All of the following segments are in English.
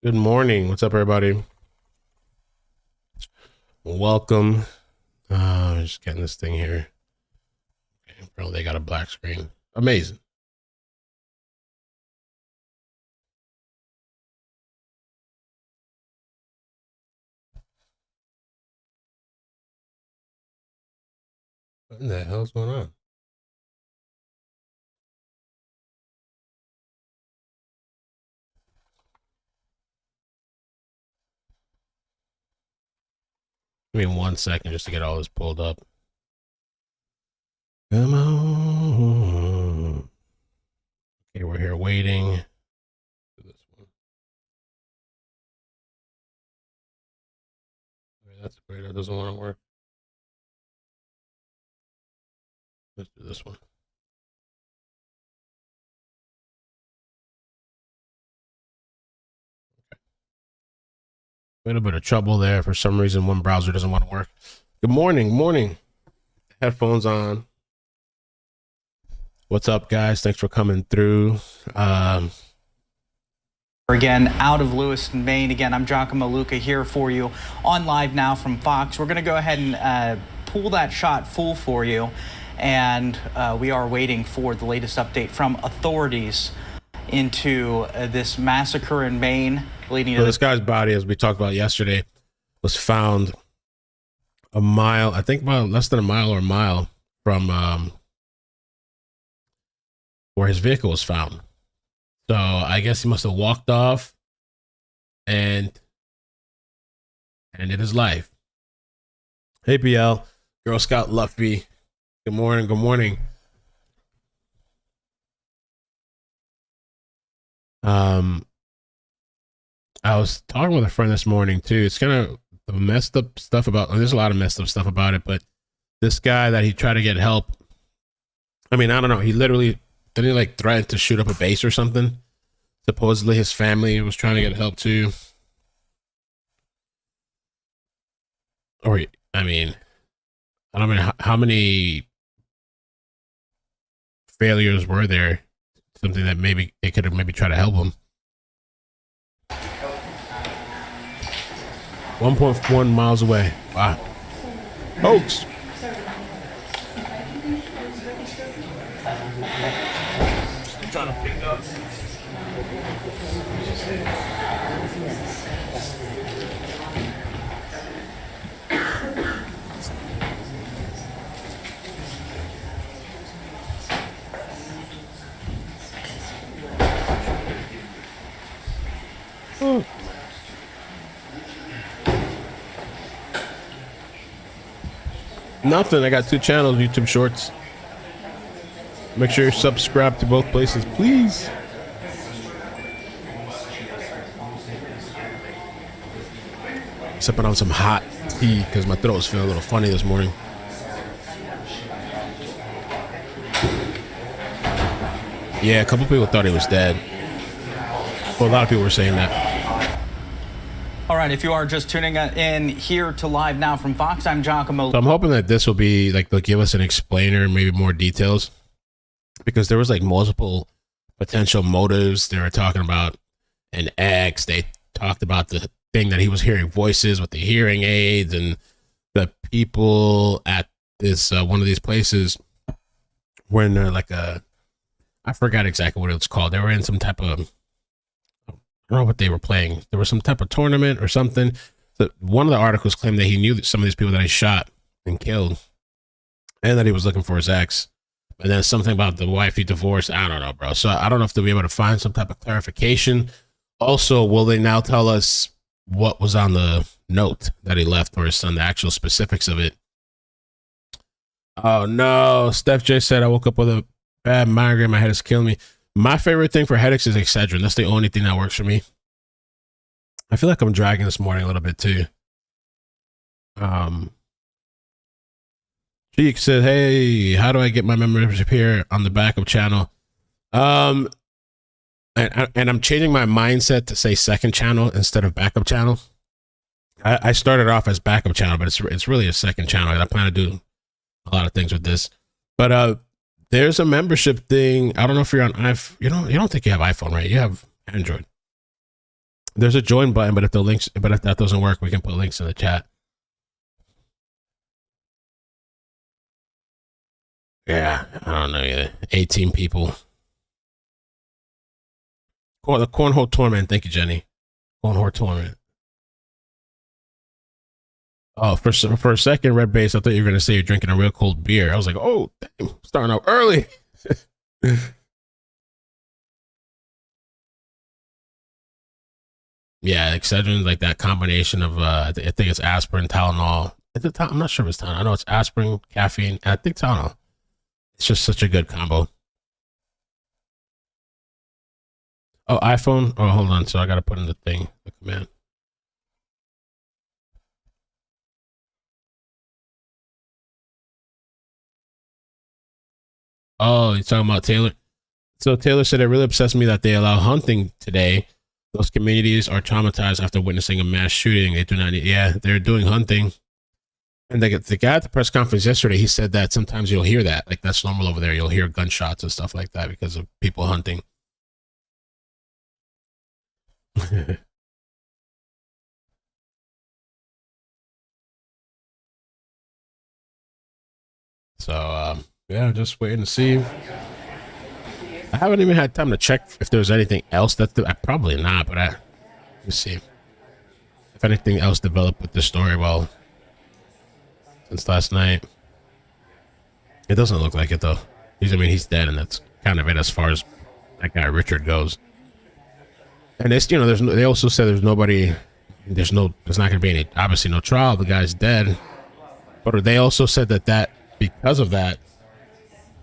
Good morning. What's up, everybody? Welcome. Just getting this thing here. Okay, bro, they got a black screen. Amazing. What in the hell's going on? Give me 1 second just to get all this pulled up. Come on. Okay, we're here waiting. Do this one. Okay, that's weird. That doesn't want to work. Let's do this one. A little bit of trouble there. For some reason, one browser doesn't want to work. Good morning. Morning. Headphones on. What's up, guys? Thanks for coming through. Again, out of Lewiston, Maine. Again, I'm Giacomo Luca here for you on Live Now from Fox. We're going to go ahead and pull that shot full for you. And we are waiting for the latest update from authorities into this massacre in Maine. Leading to this guy's body, as we talked about yesterday, was found a mile, I think about less than a mile or a mile from where his vehicle was found. So I guess he must have walked off and ended his life. Hey, BL, Girl Scout Luffy. Good morning. Good morning. I was talking with a friend this morning too. It's kind of the messed up stuff about, there's a lot of messed up stuff about it, but this guy that he tried to get help. I mean, I don't know. He literally, didn't he like threaten to shoot up a base or something? Supposedly his family was trying to get help too. Or, I mean, I don't know how many failures were there? Something that maybe they could have maybe tried to help him. 1.1 miles away. Wow. Folks. Trying to pick up. Nothing. I got 2 channels, YouTube Shorts. Make sure you're subscribed to both places, please. Sipping on some hot tea because my throat was feeling a little funny this morning. Yeah, a couple people thought he was dead. Well, a lot of people were saying that. All right, if you are just tuning in here to Live Now from Fox, I'm Giacomo. So I'm hoping that this will be like, they'll give us an explainer, maybe more details, because there was like multiple potential motives. They were talking about an ex. They talked about the thing that he was hearing voices with the hearing aids, and the people at this one of these places were in like I forgot exactly what it was called. They were in some type of, I don't know what they were playing. There was some type of tournament or something. So one of the articles claimed that he knew that some of these people that he shot and killed, and that he was looking for his ex. And then something about the wife he divorced. I don't know, bro. So I don't know if they'll be able to find some type of clarification. Also, will they now tell us what was on the note that he left for his son, the actual specifics of it? Oh, no. Steph J said, I woke up with a bad migraine. My head is killing me. My favorite thing for headaches is Excedrin. That's the only thing that works for me. I feel like I'm dragging this morning a little bit too. Cheek said, hey, how do I get my membership here on the backup channel? And I'm changing my mindset to say second channel instead of backup channel. I started off as backup channel, but it's really a second channel. I plan to do a lot of things with this. But there's a membership thing. I don't know if you're on iPhone. You don't think you have iPhone, right? You have Android. There's a join button, but if that doesn't work, we can put links in the chat. Yeah, I don't know either. 18 people. The cornhole tournament. Thank you, Jenny. Cornhole tournament. Oh, for a second, Red Base, I thought you were gonna say you're drinking a real cold beer. I was like, oh, damn, starting out early. Yeah, Excedrin, like that combination of I think it's aspirin, Tylenol. I'm not sure if it's Tylenol. I know it's aspirin, caffeine, and I think Tylenol. It's just such a good combo. Oh, iPhone. Oh, hold on. So I got to put in the thing, the command. Oh, you're talking about Taylor? So Taylor said it really upsets me that they allow hunting today. Those communities are traumatized after witnessing a mass shooting. They do not need, yeah, they're doing hunting. And the guy at the press conference yesterday, he said that sometimes you'll hear that. Like, that's normal over there. You'll hear gunshots and stuff like that because of people hunting. So, yeah, just waiting to see. I haven't even had time to check if there's anything else probably not, but let me see if anything else developed with the story. Well, since last night, it doesn't look like it though. He's dead, and that's kind of it as far as that guy Richard goes. And it's they also said there's not going to be any, obviously no trial. The guy's dead, but they also said that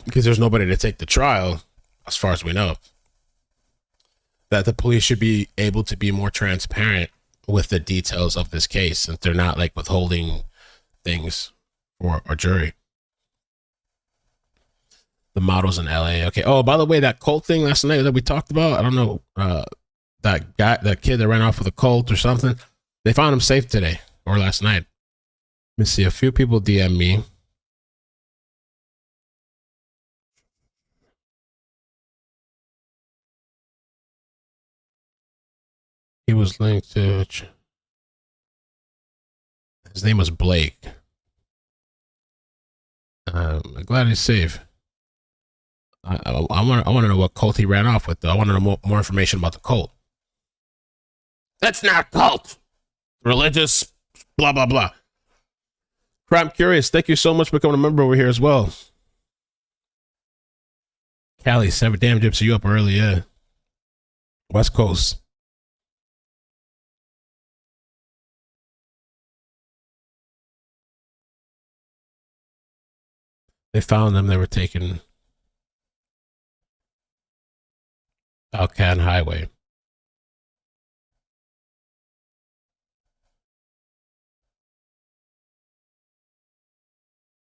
because there's nobody to take the trial, as far as we know, that the police should be able to be more transparent with the details of this case, and they're not like withholding things for a jury. The models in LA. Okay. Oh, by the way, that Colt thing last night that we talked about, I don't know, that kid that ran off with a Colt or something, they found him safe today or last night. Let me see. A few people DM me. He was linked to. His name was Blake. I'm glad he's safe. I want to know what cult he ran off with, though. I want to know more information about the cult. That's not cult. Religious, blah, blah, blah. Crime Curious, thank you so much for becoming a member over here as well. Callie, 7 damn gypsy, you up early, yeah. West Coast. They found them. They were taken Alcan Highway.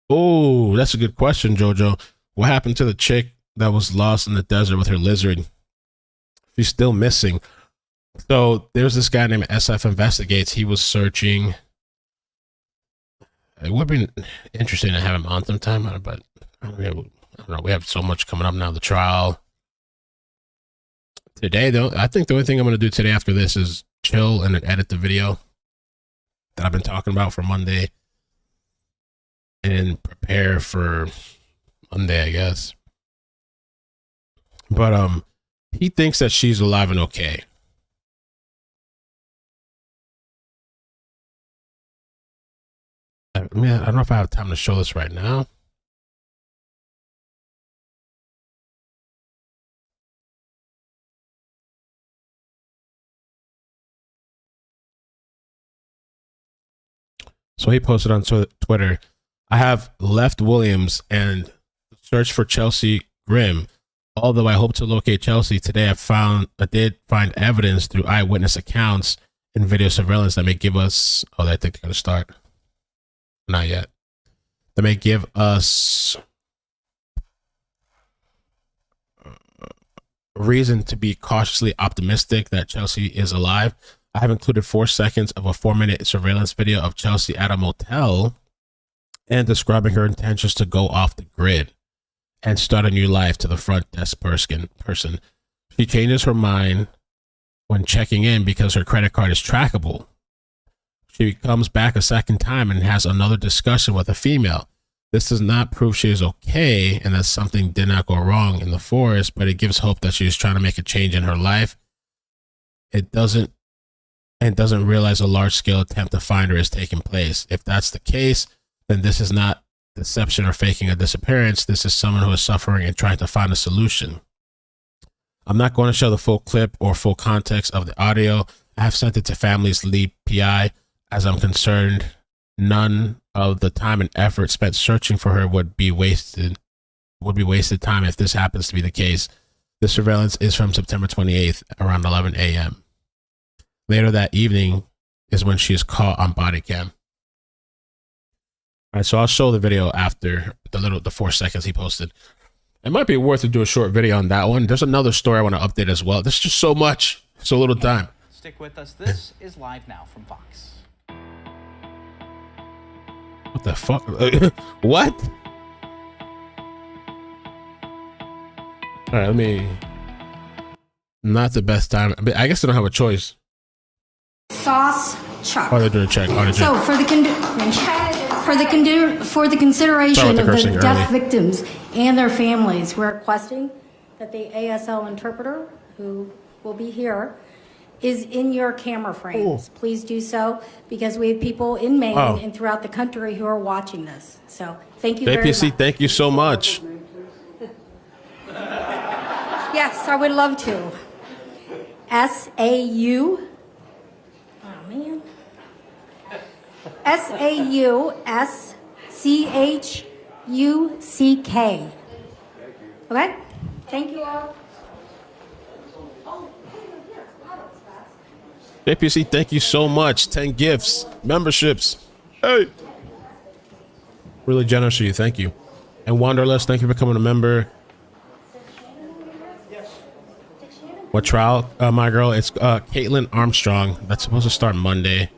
Oh, that's a good question, Jojo. What happened to the chick that was lost in the desert with her lizard? She's still missing. So there's this guy named SF Investigates. He was searching. It would be interesting to have him on sometime, but I don't know. We have so much coming up now. The trial today, though. I think the only thing I'm going to do today after this is chill and edit the video that I've been talking about for Monday and prepare for Monday, I guess. But he thinks that she's alive and okay. I mean, I don't know if I have time to show this right now. So he posted on Twitter, I have left Williams and searched for Chelsea Grimm. Although I hope to locate Chelsea today, I did find evidence through eyewitness accounts and video surveillance that may give us, I think they're going to start. Not yet. That may give us reason to be cautiously optimistic that Chelsea is alive. I have included 4 seconds of a 4-minute surveillance video of Chelsea at a motel and describing her intentions to go off the grid and start a new life to the front desk person. She changes her mind when checking in because her credit card is trackable. She comes back a second time and has another discussion with a female. This does not prove she is okay and that something did not go wrong in the forest, but it gives hope that she is trying to make a change in her life. It doesn't realize a large-scale attempt to find her is taking place. If that's the case, then this is not deception or faking a disappearance. This is someone who is suffering and trying to find a solution. I'm not going to show the full clip or full context of the audio. I have sent it to family's lead PI, as I'm concerned none of the time and effort spent searching for her would be wasted time if this happens to be the case. The surveillance is from September 28th around 11 a.m. Later that evening is when she is caught on body cam. All right, so I'll show the video after the 4 seconds he posted. It might be worth to do a short video on that one. There's another story I want to update as well. There's just so much, so little time. Stick with us. This is Live Now from Fox. What the fuck? What? All right, let me. Not the best time. I guess they don't have a choice. Sauce Chuck. Oh, they're doing a check. So for the consideration of the deaf victims and their families, we're requesting that the ASL interpreter, who will be here, is in your camera frames. Ooh. Please do so, because we have people in Maine and throughout the country who are watching this. So thank you very much. Thank you so much. Yes, I would love to. S-A-U. Oh, man. S-A-U-S-C-H-U-C-K. Okay? Thank you all. JPC, thank you so much. 10 gifts, memberships. Hey. Really generous of you. Thank you. And Wanderlust, thank you for becoming a member. What trial, my girl? It's Caitlin Armstrong. That's supposed to start Monday.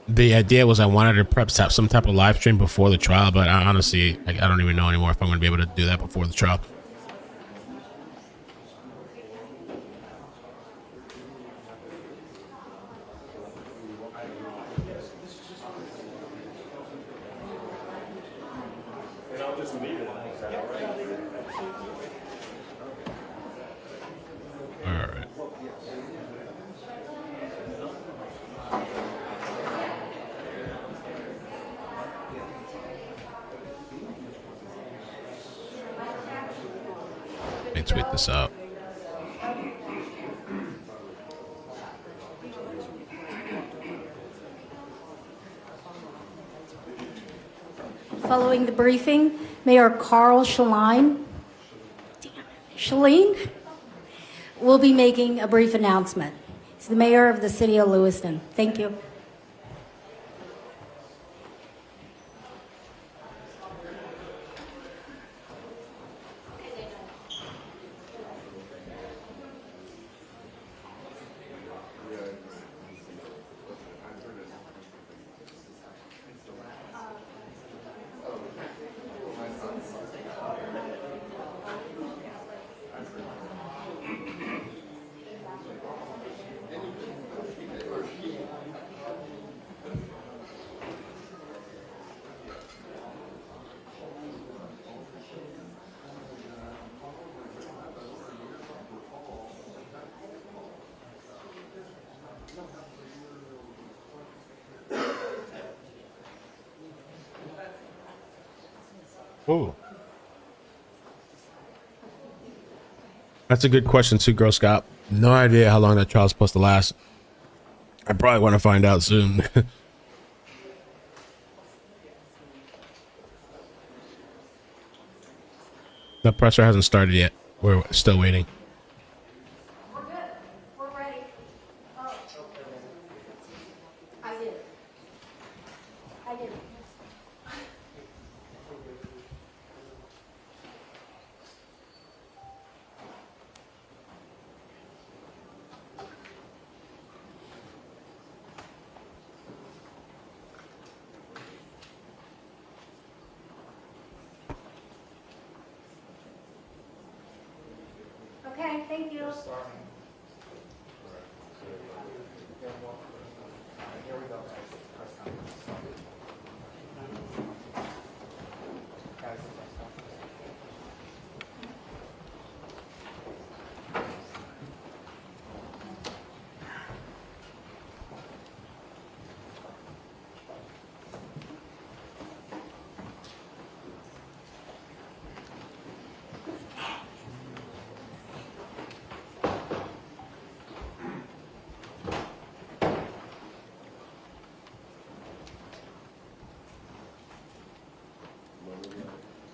The idea was I wanted to prep some type of live stream before the trial, but honestly, I don't even know anymore if I'm going to be able to do that before the trial. Tweet this out. Following the briefing, Mayor Carl Shaline will be making a brief announcement. He's the mayor of the city of Lewiston. Thank you. Oh, that's a good question too, Girl Scout. No idea how long that trial's supposed to last. I probably want to find out soon. The presser hasn't started yet. We're still waiting. We're good. We're ready. Oh. I did. Okay. Okay, thank you.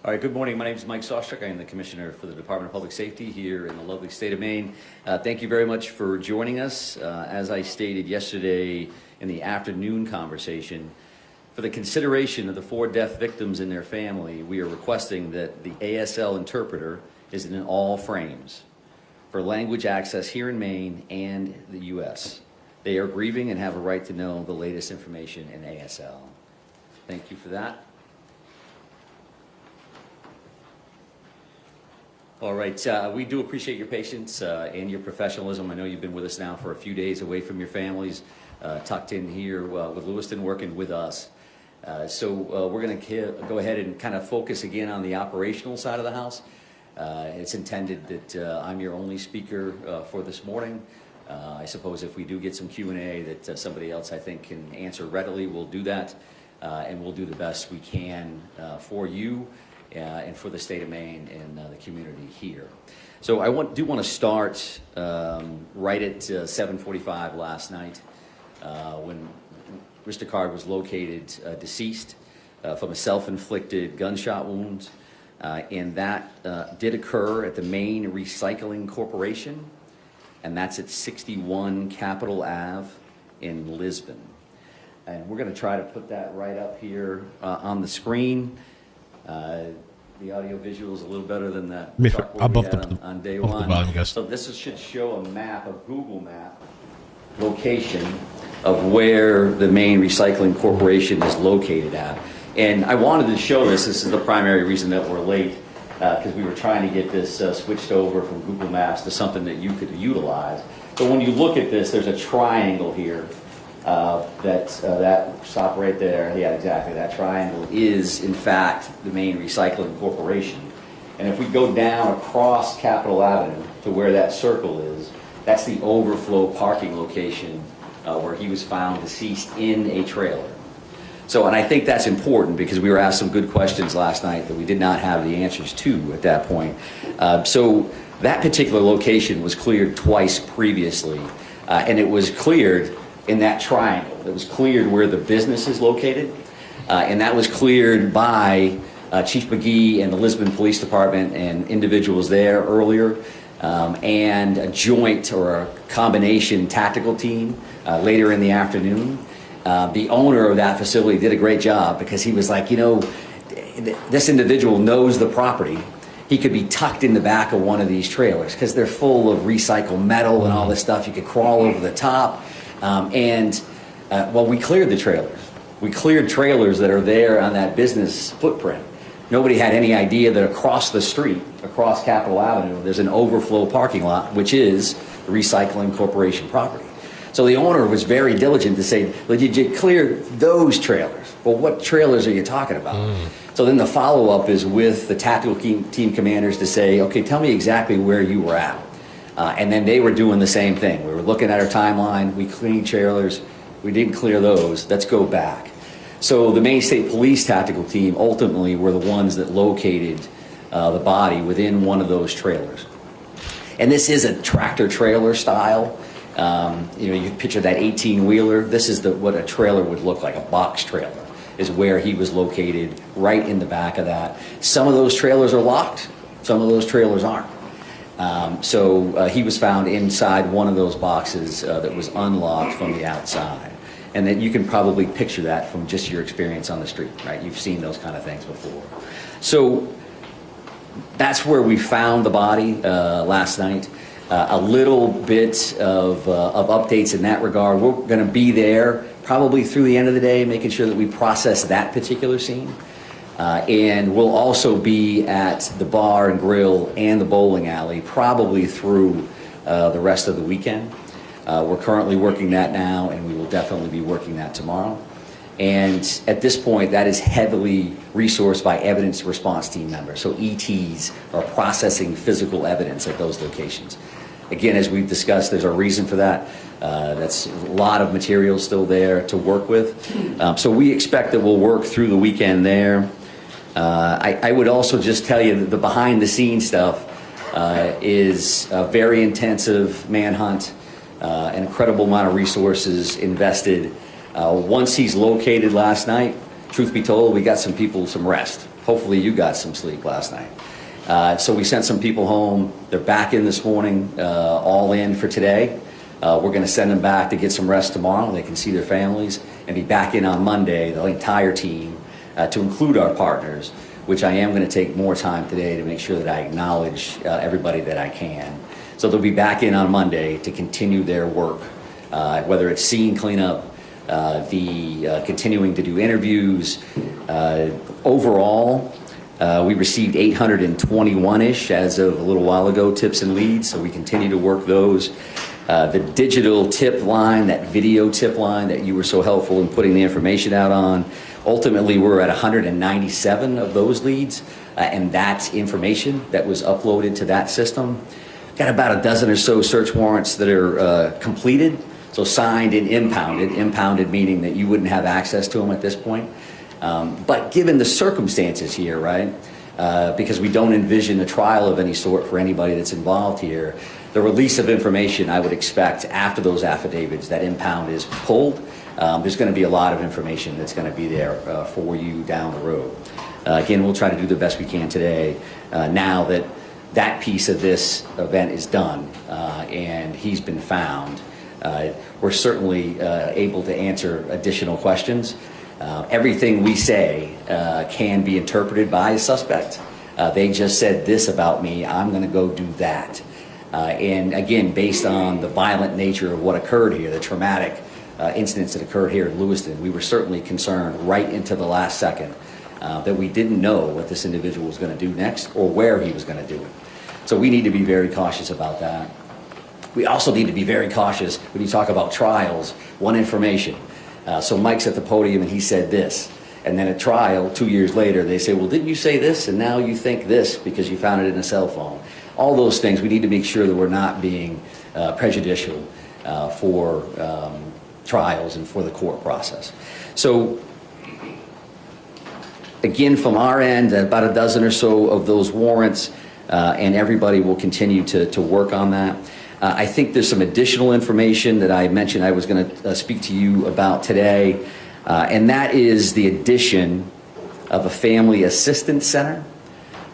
All right, good morning. My name is Mike Sawstruck. I am the Commissioner for the Department of Public Safety here in the lovely state of Maine. Thank you very much for joining us. As I stated yesterday in the afternoon conversation, for the consideration of the 4 death victims and their family, we are requesting that the ASL interpreter is in all frames for language access here in Maine and the U.S. They are grieving and have a right to know the latest information in ASL. Thank you for that. All right, we do appreciate your patience and your professionalism. I know you've been with us now for a few days away from your families, tucked in here with Lewiston working with us. So we're going to go ahead and kind of focus again on the operational side of the house. It's intended that I'm your only speaker for this morning. I suppose if we do get some Q&A that somebody else I think can answer readily, we'll do that, and we'll do the best we can for you. And for the state of Maine and the community here. So I do want to start right at 7:45 last night when Mr. Card was located deceased from a self-inflicted gunshot wound. And that did occur at the Maine Recycling Corporation, and that's at 61 Capitol Ave in Lisbon. And we're going to try to put that right up here on the screen. The audio visual is a little better than that chalkboard we had on day one. So this should show a map, a Google map, location of where the Maine Recycling Corporation is located at. And I wanted to show this. This is the primary reason that we're late, because we were trying to get this switched over from Google Maps to something that you could utilize. But when you look at this, there's a triangle here. That stop right there. Yeah, exactly. That triangle is, in fact, the Maine Recycling Corporation. And if we go down across Capitol Avenue to where that circle is, that's the overflow parking location where he was found deceased in a trailer. So, and I think that's important because we were asked some good questions last night that we did not have the answers to at that point. So that particular location was cleared twice previously, and it was cleared in that triangle. It was cleared where the business is located, and that was cleared by Chief McGee and the Lisbon Police Department and individuals there earlier, and a joint or a combination tactical team later in the afternoon. The owner of that facility did a great job because he was like, you know, this individual knows the property. He could be tucked in the back of one of these trailers because they're full of recycled metal and all this stuff. You could crawl over the top. Well, we cleared the trailers. We cleared trailers that are there on that business footprint. Nobody had any idea that across the street, across Capitol Avenue, there's an overflow parking lot, which is the Recycling Corporation property. So the owner was very diligent to say, well, you clear those trailers. Well, what trailers are you talking about? So then the follow-up is with the tactical team commanders to say, okay, tell me exactly where you were at. And then they were doing the same thing. We were looking at our timeline. We cleaned trailers. We didn't clear those. Let's go back. So the Maine State Police tactical team ultimately were the ones that located the body within one of those trailers. And this is a tractor trailer style. You know, you picture that 18-wheeler. This is what a trailer would look like, a box trailer, is where he was located, right in the back of that. Some of those trailers are locked. Some of those trailers aren't. So he was found inside one of those boxes that was unlocked from the outside. And then you can probably picture that from just your experience on the street, right? You've seen those kind of things before. So that's where we found the body last night. A little bit of updates in that regard. We're going to be there probably through the end of the day, making sure that we process that particular scene. And we'll also be at the bar and grill and the bowling alley probably through the rest of the weekend. We're currently working that now, and we will definitely be working that tomorrow. And at this point, that is heavily resourced by evidence response team members. So ETs are processing physical evidence at those locations. Again, as we've discussed, there's a reason for that. That's a lot of material still there to work with. So we expect that we'll work through the weekend there. I would also just tell you that the behind the scenes stuff is a very intensive manhunt, an incredible amount of resources invested. Once he's located last night, truth be told, we got some people some rest. Hopefully you got some sleep last night. So we sent some people home. They're back in this morning, all in for today. We're going to send them back to get some rest tomorrow. They can see their families and be back in on Monday, the entire team, to include our partners, which I am going to take more time today to make sure that I acknowledge everybody that I can. So they'll be back in on Monday to continue their work, whether it's scene cleanup, continuing to do interviews. Overall, we received 821-ish as of a little while ago, tips and leads, so we continue to work those. The digital tip line, that video tip line that you were so helpful in putting the information out on, ultimately we're at 197 of those leads, and that's information that was uploaded to that system. Got about a dozen or so search warrants that are completed, so signed and impounded meaning that you wouldn't have access to them at this point. But given the circumstances here, right, because we don't envision a trial of any sort for anybody that's involved here, the release of information I would expect after those affidavits, that impound is pulled, there's going to be a lot of information that's going to be there for you down the road. Again, we'll try to do the best we can today now that that piece of this event is done and he's been found. We're certainly able to answer additional questions. Everything we say can be interpreted by a suspect. They just said this about me, I'm going to go do that. And again, based on the violent nature of what occurred here, the traumatic incidents that occurred here in Lewiston, we were certainly concerned right into the last second that we didn't know what this individual was going to do next or where he was going to do it. So we need to be very cautious about that. We also need to be very cautious when you talk about trials, one information. So Mike's at the podium and he said this. And then at trial, 2 years later, they say, well, didn't you say this? And now you think this because you found it in a cell phone. All those things, we need to make sure that we're not being prejudicial for trials and for the court process. So again, from our end, about a dozen or so of those warrants, and everybody will continue to work on that. I think there's some additional information that I mentioned I was going to speak to you about today, and that is the addition of a family assistance center.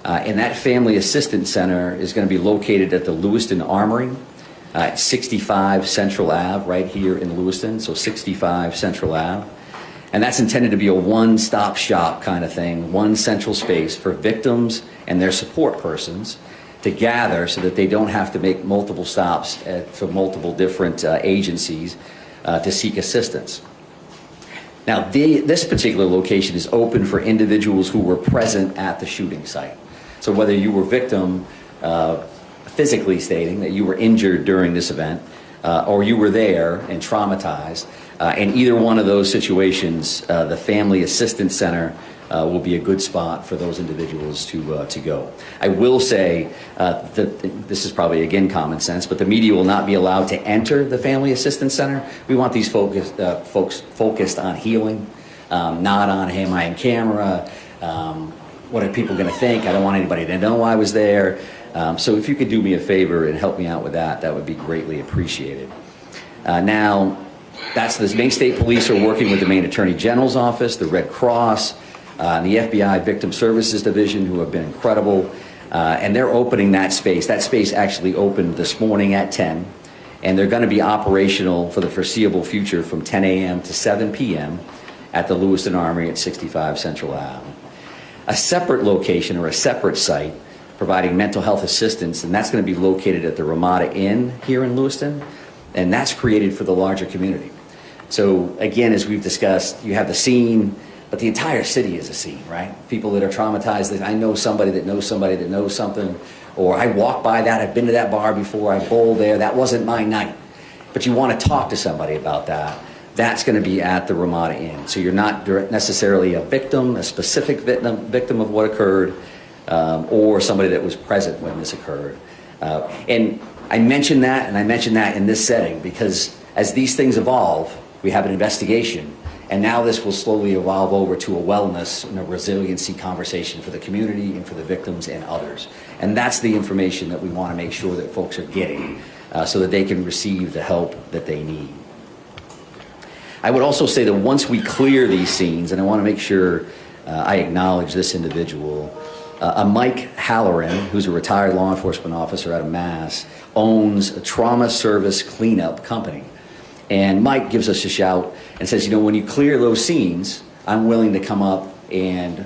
And that family assistance center is going to be located at the Lewiston Armory at 65 Central Ave, right here in Lewiston, so 65 Central Ave. And that's intended to be a one-stop shop kind of thing, one central space for victims and their support persons to gather so that they don't have to make multiple stops for multiple different agencies to seek assistance. Now, this particular location is open for individuals who were present at the shooting site. So whether you were victim, physically stating that you were injured during this event, or you were there and traumatized, in either one of those situations, the Family Assistance Center will be a good spot for those individuals to go. I will say that this is probably, again, common sense, but the media will not be allowed to enter the Family Assistance Center. We want these folks focused on healing, not on, hey, am I on camera? What are people going to think? I don't want anybody to know I was there. So if you could do me a favor and help me out with that, that would be greatly appreciated. Now, that's the Maine State Police are working with the Maine Attorney General's Office, the Red Cross, and the FBI Victim Services Division, who have been incredible. And they're opening that space. That space actually opened this morning at 10. And they're going to be operational for the foreseeable future from 10 a.m. to 7 p.m. at the Lewiston Armory at 65 Central Ave. A separate location or a separate site providing mental health assistance, and that's going to be located at the Ramada Inn here in Lewiston, and that's created for the larger community. So again, as we've discussed, you have the scene, but the entire city is a scene, right? People that are traumatized, that I know somebody that knows somebody that knows something, or I walked by that, I've been to that bar before, I bowled there, that wasn't my night. But you want to talk to somebody about that. That's going to be at the Ramada Inn. So you're not necessarily a victim, a specific victim of what occurred, or somebody that was present when this occurred. And I mention that, and I mention that in this setting, because as these things evolve, we have an investigation, and now this will slowly evolve over to a wellness and a resiliency conversation for the community and for the victims and others. And that's the information that we want to make sure that folks are getting, so that they can receive the help that they need. I would also say that once we clear these scenes, and I want to make sure I acknowledge this individual, Mike Halloran, who's a retired law enforcement officer out of Mass, owns a trauma service cleanup company. And Mike gives us a shout and says, you know, when you clear those scenes, I'm willing to come up and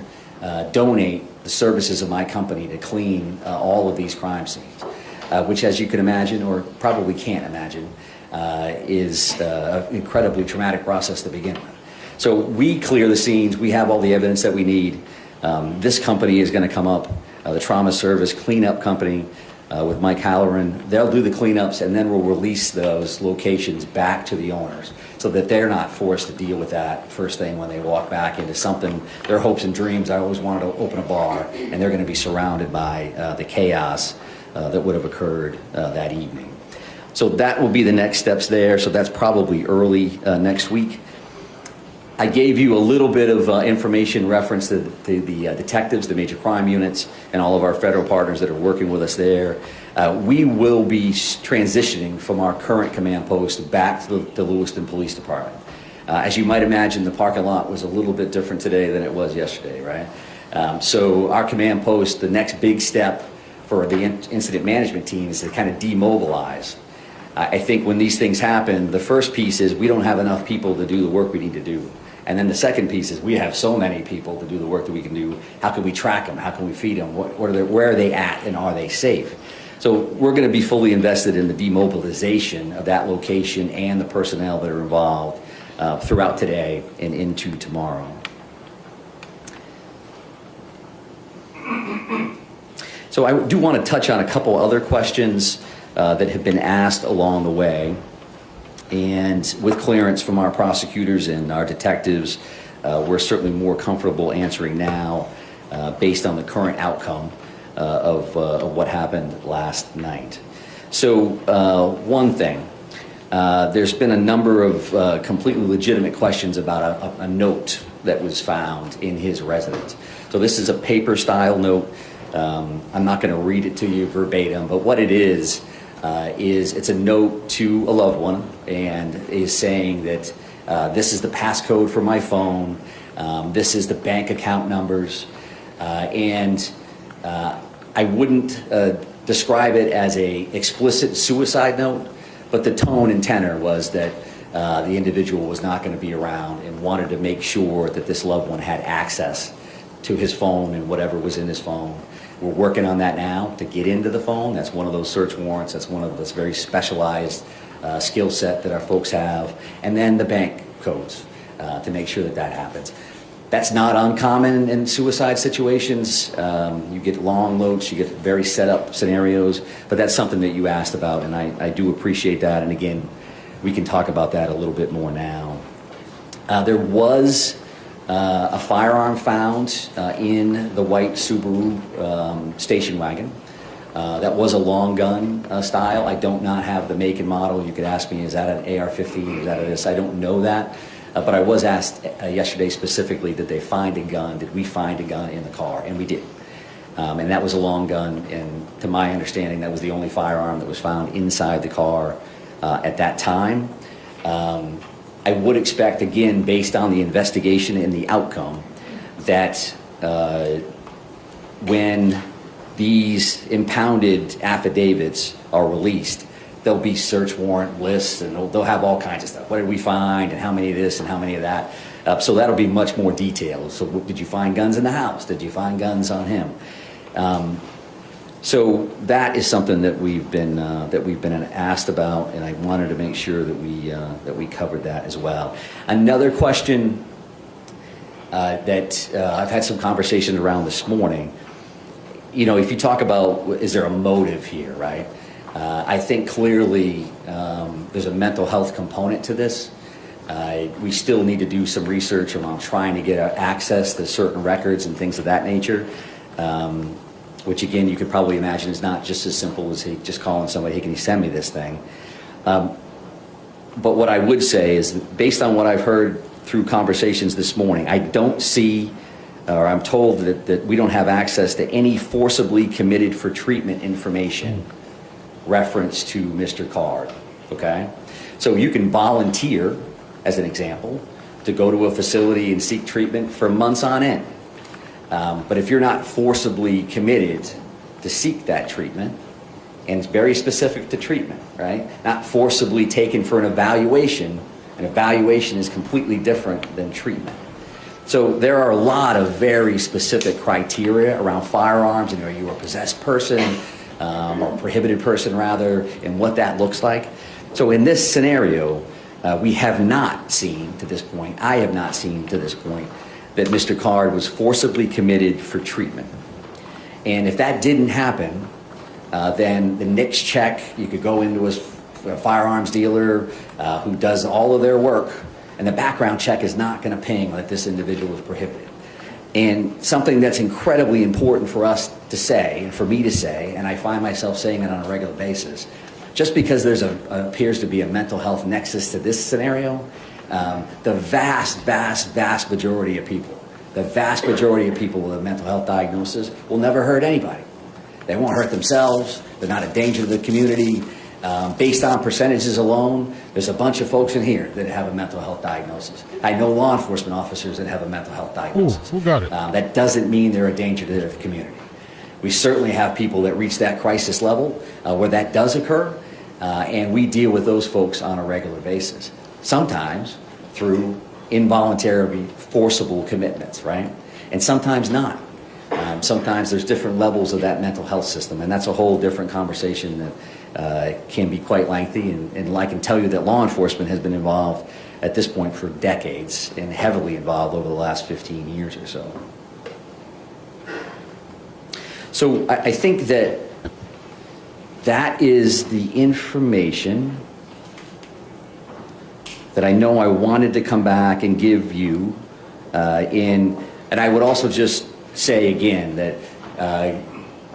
donate the services of my company to clean all of these crime scenes, which, as you can imagine, or probably can't imagine, is an incredibly traumatic process to begin with. So we clear the scenes. We have all the evidence that we need. This company is going to come up, the Trauma Service Cleanup Company, with Mike Halloran. They'll do the cleanups, and then we'll release those locations back to the owners so that they're not forced to deal with that first thing when they walk back into something, their hopes and dreams. I always wanted to open a bar, and they're going to be surrounded by the chaos that would have occurred that evening. So that will be the next steps there. So that's probably early next week. I gave you a little bit of information reference to the detectives, the major crime units, and all of our federal partners that are working with us there. We will be transitioning from our current command post back to the Lewiston Police Department. As you might imagine, the parking lot was a little bit different today than it was yesterday, right? So our command post, the next big step for the incident management team is to kind of demobilize. I think when these things happen, the first piece is we don't have enough people to do the work we need to do. And then the second piece is we have so many people to do the work that we can do. How can we track them? How can we feed them? Where are they at, and are they safe? So we're going to be fully invested in the demobilization of that location and the personnel that are involved throughout today and into tomorrow. So I do want to touch on a couple other questions that have been asked along the way. And with clearance from our prosecutors and our detectives, we're certainly more comfortable answering now based on the current outcome of what happened last night. So one thing, there's been a number of completely legitimate questions about a note that was found in his residence. So this is a paper style note. I'm not going to read it to you verbatim, but what it is it's a note to a loved one, and is saying that this is the passcode for my phone, this is the bank account numbers, and I wouldn't describe it as a explicit suicide note, but the tone and tenor was that the individual was not going to be around and wanted to make sure that this loved one had access to his phone and whatever was in his phone. We're working on that now to get into the phone. That's one of those search warrants. That's one of those very specialized skill set that our folks have. And then the bank codes to make sure that that happens. That's not uncommon in suicide situations. You get long loads, you get very set up scenarios, but that's something that you asked about, and I do appreciate that. And again, we can talk about that a little bit more now. There was a firearm found in the white Subaru station wagon. That was a long gun style. I don't not have the make and model. You could ask me, is that an AR-15? Is that a this? I don't know that. But I was asked yesterday specifically, did they find a gun? Did we find a gun in the car? And we did. And that was a long gun. And to my understanding, that was the only firearm that was found inside the car at that time. I would expect, again, based on the investigation and the outcome, that when these impounded affidavits are released, there'll be search warrant lists, and they'll have all kinds of stuff. What did we find, and how many of this, and how many of that? So that'll be much more detailed. So did you find guns in the house? Did you find guns on him? So that is something that we've been asked about, and I wanted to make sure that we covered that as well. Another question that I've had some conversations around this morning. You know, if you talk about, is there a motive here, right? I think clearly there's a mental health component to this. We still need to do some research around trying to get access to certain records and things of that nature, which again, you could probably imagine is not just as simple as just calling somebody, hey, can you send me this thing? But what I would say is, based on what I've heard through conversations this morning, I don't see, or I'm told that we don't have access to any forcibly committed for treatment information reference to Mr. Card, okay? So you can volunteer, as an example, to go to a facility and seek treatment for months on end. But if you're not forcibly committed to seek that treatment, and it's very specific to treatment, right? Not forcibly taken for an evaluation. An evaluation is completely different than treatment. So there are a lot of very specific criteria around firearms, and are you a possessed person, or prohibited person rather, and what that looks like. So in this scenario, we have not seen to this point, I have not seen to this point, that Mr. Card was forcibly committed for treatment. And if that didn't happen, then the NICS check, you could go into a firearms dealer who does all of their work, and the background check is not going to ping that this individual is prohibited. And something that's incredibly important for us to say, and for me to say, and I find myself saying it on a regular basis, just because there's appears to be a mental health nexus to this scenario, the vast majority of people, the vast majority of people with a mental health diagnosis will never hurt anybody. They won't hurt themselves. They're not a danger to the community. Based on percentages alone, there's a bunch of folks in here that have a mental health diagnosis. I know law enforcement officers that have a mental health diagnosis. Ooh, who got it? That doesn't mean they're a danger to the community. We certainly have people that reach that crisis level where that does occur, and we deal with those folks on a regular basis. Sometimes through involuntary, forcible commitments, right? And sometimes not. Sometimes there's different levels of that mental health system, and that's a whole different conversation that can be quite lengthy. And I can tell you that law enforcement has been involved at this point for decades and heavily involved over the last 15 years or so. So I think that that is the information that I know I wanted to come back and give you. And I would also just say again that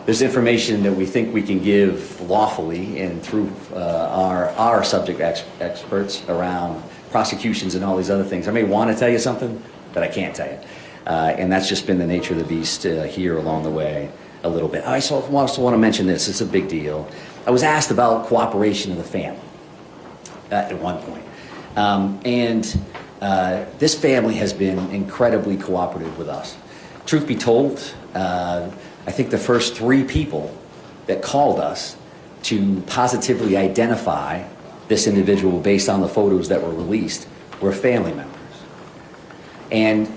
there's information that we think we can give lawfully and through our subject experts around prosecutions and all these other things. I may want to tell you something that I can't tell you. And that's just been the nature of the beast here along the way a little bit. I also want to mention this. It's a big deal. I was asked about cooperation of the family at one point. This family has been incredibly cooperative with us. Truth be told, I think the first 3 people that called us to positively identify this individual based on the photos that were released were family members. And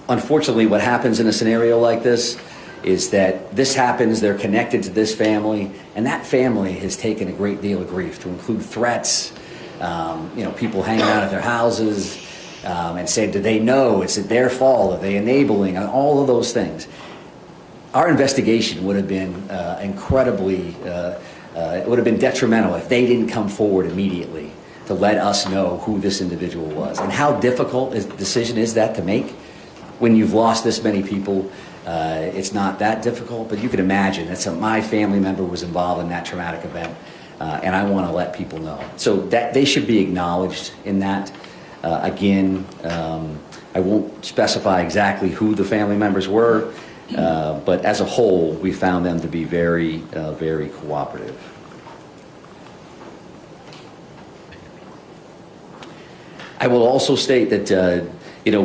unfortunately, what happens in a scenario like this is that this happens, they're connected to this family, and that family has taken a great deal of grief, to include threats, people hanging out at their houses, and saying, do they know? Is it their fault? Are they enabling? All of those things. Our investigation would have been incredibly, it would have been detrimental if they didn't come forward immediately to let us know who this individual was. And how difficult a decision is that to make when you've lost this many people? It's not that difficult, but you can imagine that my family member was involved in that traumatic event, and I want to let people know. So that they should be acknowledged in that. Again, I won't specify exactly who the family members were, but as a whole, we found them to be very, very cooperative. I will also state that,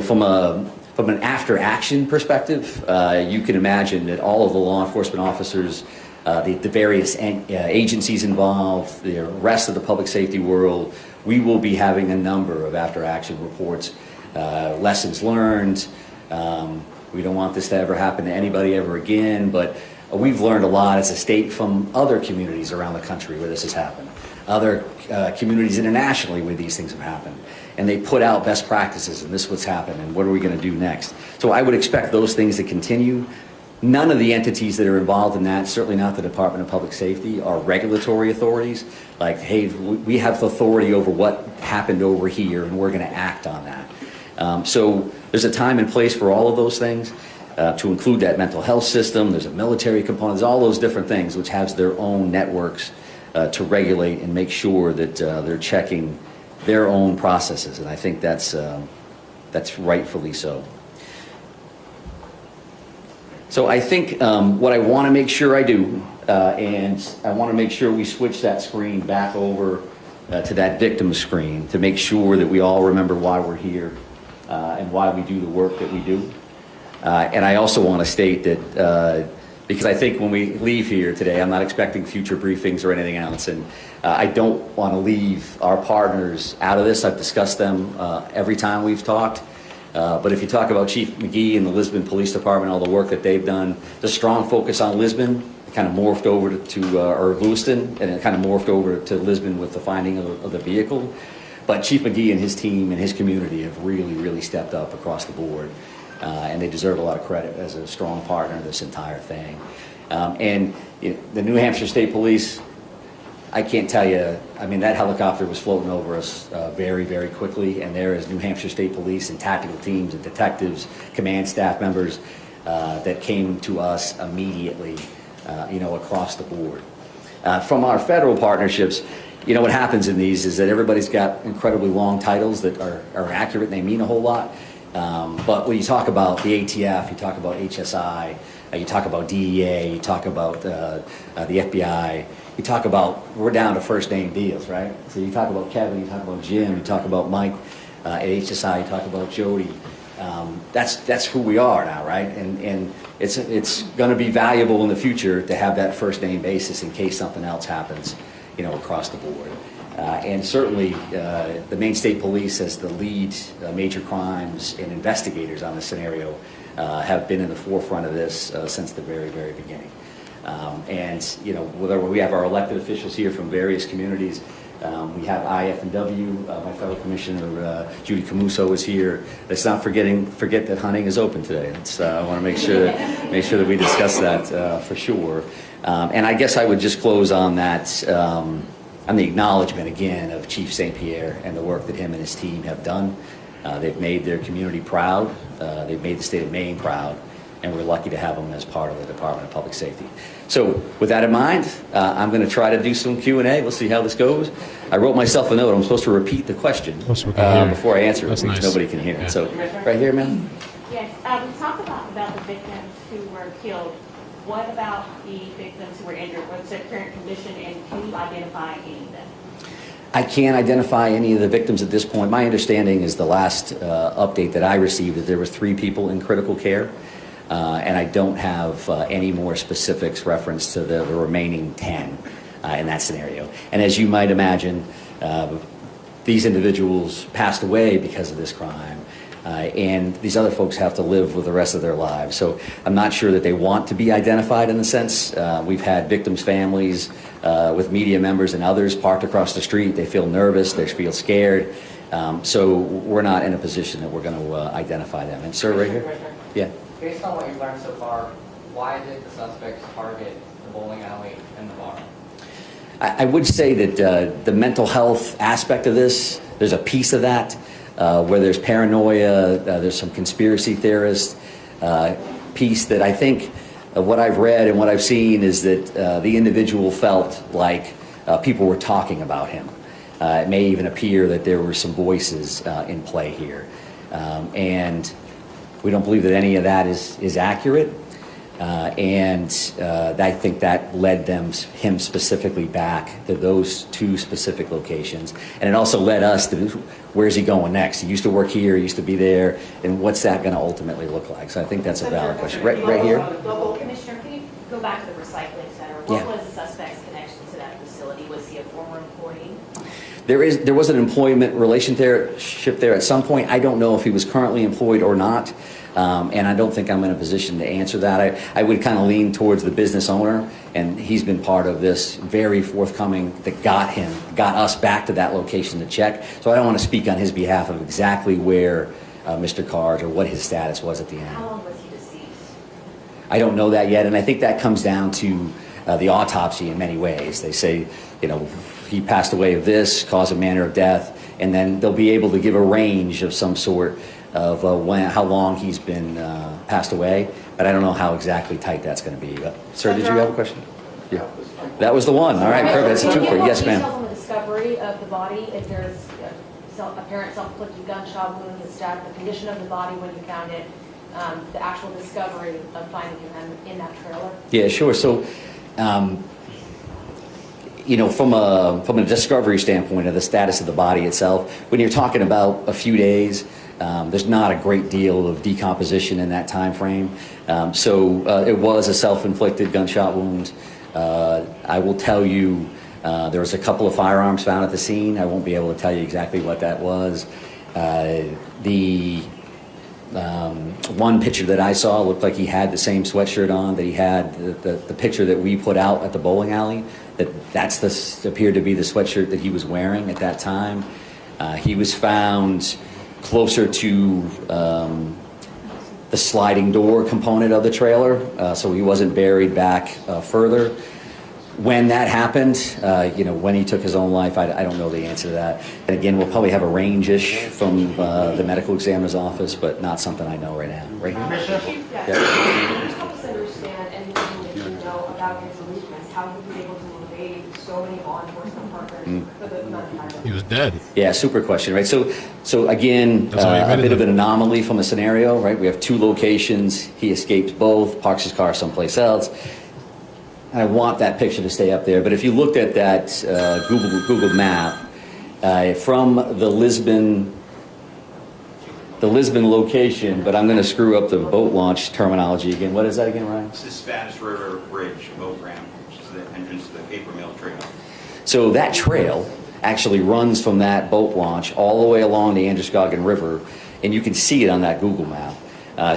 from an after-action perspective, you can imagine that all of the law enforcement officers, the various agencies involved, the rest of the public safety world, we will be having a number of after-action reports, lessons learned. We don't want this to ever happen to anybody ever again, but we've learned a lot as a state from other communities around the country where this has happened. other communities internationally where these things have happened. And they put out best practices, and this is what's happened, and what are we going to do next? So I would expect those things to continue. None of the entities that are involved in that, certainly not the Department of Public Safety, are regulatory authorities. Like, hey, we have authority over what happened over here, and we're going to act on that. So there's a time and place for all of those things, to include that mental health system. There's a military component. There's all those different things, which has their own networks to regulate and make sure that they're checking their own processes. And I think that's rightfully so. So I think what I want to make sure I do, and I want to make sure we switch that screen back over to that victim screen to make sure that we all remember why we're here and why we do the work that we do. And I also want to state that, because I think when we leave here today, I'm not expecting future briefings or anything else, and I don't want to leave our partners out of this. I've discussed them every time we've talked. But if you talk about Chief McGee and the Lisbon Police Department, all the work that they've done, the strong focus on Lisbon, it kind of morphed over or Lewiston, and it kind of morphed over to Lisbon with the finding of the vehicle. But Chief McGee and his team and his community have really, really stepped up across the board. And they deserve a lot of credit as a strong partner in this entire thing. And the New Hampshire State Police, I can't tell you, I mean, that helicopter was floating over us very, very quickly, and there is New Hampshire State Police and tactical teams and detectives, command staff members that came to us immediately, across the board. From our federal partnerships, what happens in these is that everybody's got incredibly long titles that are accurate and they mean a whole lot. But when you talk about the ATF, you talk about HSI, you talk about DEA, you talk about the FBI, you talk about, we're down to first name deals, right? So you talk about Kevin, you talk about Jim, you talk about Mike at HSI, you talk about Jody. That's who we are now, right? And it's going to be valuable in the future to have that first name basis in case something else happens, across the board. And certainly, the Maine State Police, as the lead major crimes and investigators on this scenario, have been in the forefront of this since the very, very beginning. Whether we have our elected officials here from various communities, we have IF&W, my fellow commissioner Judy Camuso is here. Let's not forget that hunting is open today. I want to make sure that we discuss that for sure. And I guess I would just close on that. On the acknowledgement again of Chief St. Pierre and the work that him and his team have done. They've made their community proud. They've made the state of Maine proud, and we're lucky to have them as part of the Department of Public Safety. So with that in mind, I'm going to try to do some Q&A. We'll see how this goes. I wrote myself a note. I'm supposed to repeat the question before I answer it, because nice. Nobody can hear it. So right here, ma'am. Yes, we talked about the victims who were killed. What about the victims who were injured? What's their current condition, and can you identify any of them? I can't identify any of the victims at this point. My understanding is the last update that I received that there were 3 people in critical care, and I don't have any more specifics reference to the remaining 10 in that scenario. And as you might imagine, these individuals passed away because of this crime. And these other folks have to live with the rest of their lives. So I'm not sure that they want to be identified in the sense. We've had victims' families with media members and others parked across the street. They feel nervous. They feel scared. So we're not in a position that we're going to identify them. And sir, right here? Yeah. Based on what you've learned so far, why did the suspects target the bowling alley and the bar? I would say that the mental health aspect of this, there's a piece of that. Where there's paranoia, there's some conspiracy theorist piece that I think what I've read and what I've seen is that the individual felt like people were talking about him. It may even appear that there were some voices in play here. And we don't believe that any of that is accurate. I think that led him specifically back to those 2 specific locations. And it also led us to where's he going next? He used to work here, he used to be there, and what's that going to ultimately look like? So I think that's a valid question. Right here? Local Commissioner, can you go back to the recycling center? What was the suspect's connection to that facility? Was he a former employee? There was an employment relationship there at some point. I don't know if he was currently employed or not. And I don't think I'm in a position to answer that. I would kind of lean towards the business owner and he's been part of this very forthcoming that got us back to that location to check. So I don't want to speak on his behalf of exactly where Mr. Carr's or what his status was at the end. How long was he deceased? I don't know that yet, and I think that comes down to the autopsy in many ways. They say, he passed away of this, cause of manner of death, and then they'll be able to give a range of some sort of how long he's been passed away, but I don't know how exactly tight that's going to be. But, sir, did you have a question? Yeah. That was the one. All right, perfect. That's a trooper. Yes, ma'am. Details on the discovery of the body, if there's apparent self-inflicted gunshot wound, the stab, the condition of the body when you found it, the actual discovery of finding him in that trailer? Yeah, sure. So, from a discovery standpoint of the status of the body itself, when you're talking about a few days, there's not a great deal of decomposition in that time frame. So it was a self-inflicted gunshot wound. I will tell you, there was a couple of firearms found at the scene. I won't be able to tell you exactly what that was. The one picture that I saw looked like he had the same sweatshirt on that he had the picture that we put out at the bowling alley. That's appeared to be the sweatshirt that he was wearing at that time. He was found closer to the sliding door component of the trailer, so he wasn't buried back further. When that happened, when he took his own life, I don't know the answer to that. And again, we'll probably have a range-ish from the medical examiner's office, but not something I know right now. Right here? Can you help us understand anything that you know about his bereavements, how he was able to evade so many law enforcement partners for the amount of time? He was dead. Yeah, super question, right? So again, That's all you a admitted bit of to. an anomaly from a scenario, right? We have two locations. He escapes both, parks his car someplace else. I want that picture to stay up there, but if you looked at that Google map from the Lisbon location, but I'm going to screw up the boat launch terminology again. What is that again, Ryan? It's the Spanish River Bridge boat ramp, which is the entrance to the paper mill trail. So that trail actually runs from that boat launch all the way along the Androscoggin River, and you can see it on that Google map.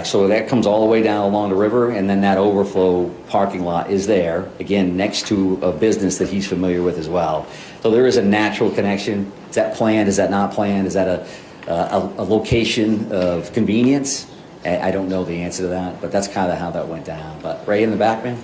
So that comes all the way down along the river, and then that overflow parking lot is there, again, next to a business that he's familiar with as well. So there is a natural connection. Is that planned? Is that not planned? Is that a location of convenience? I don't know the answer to that, but that's kind of how that went down. But right in the back, man?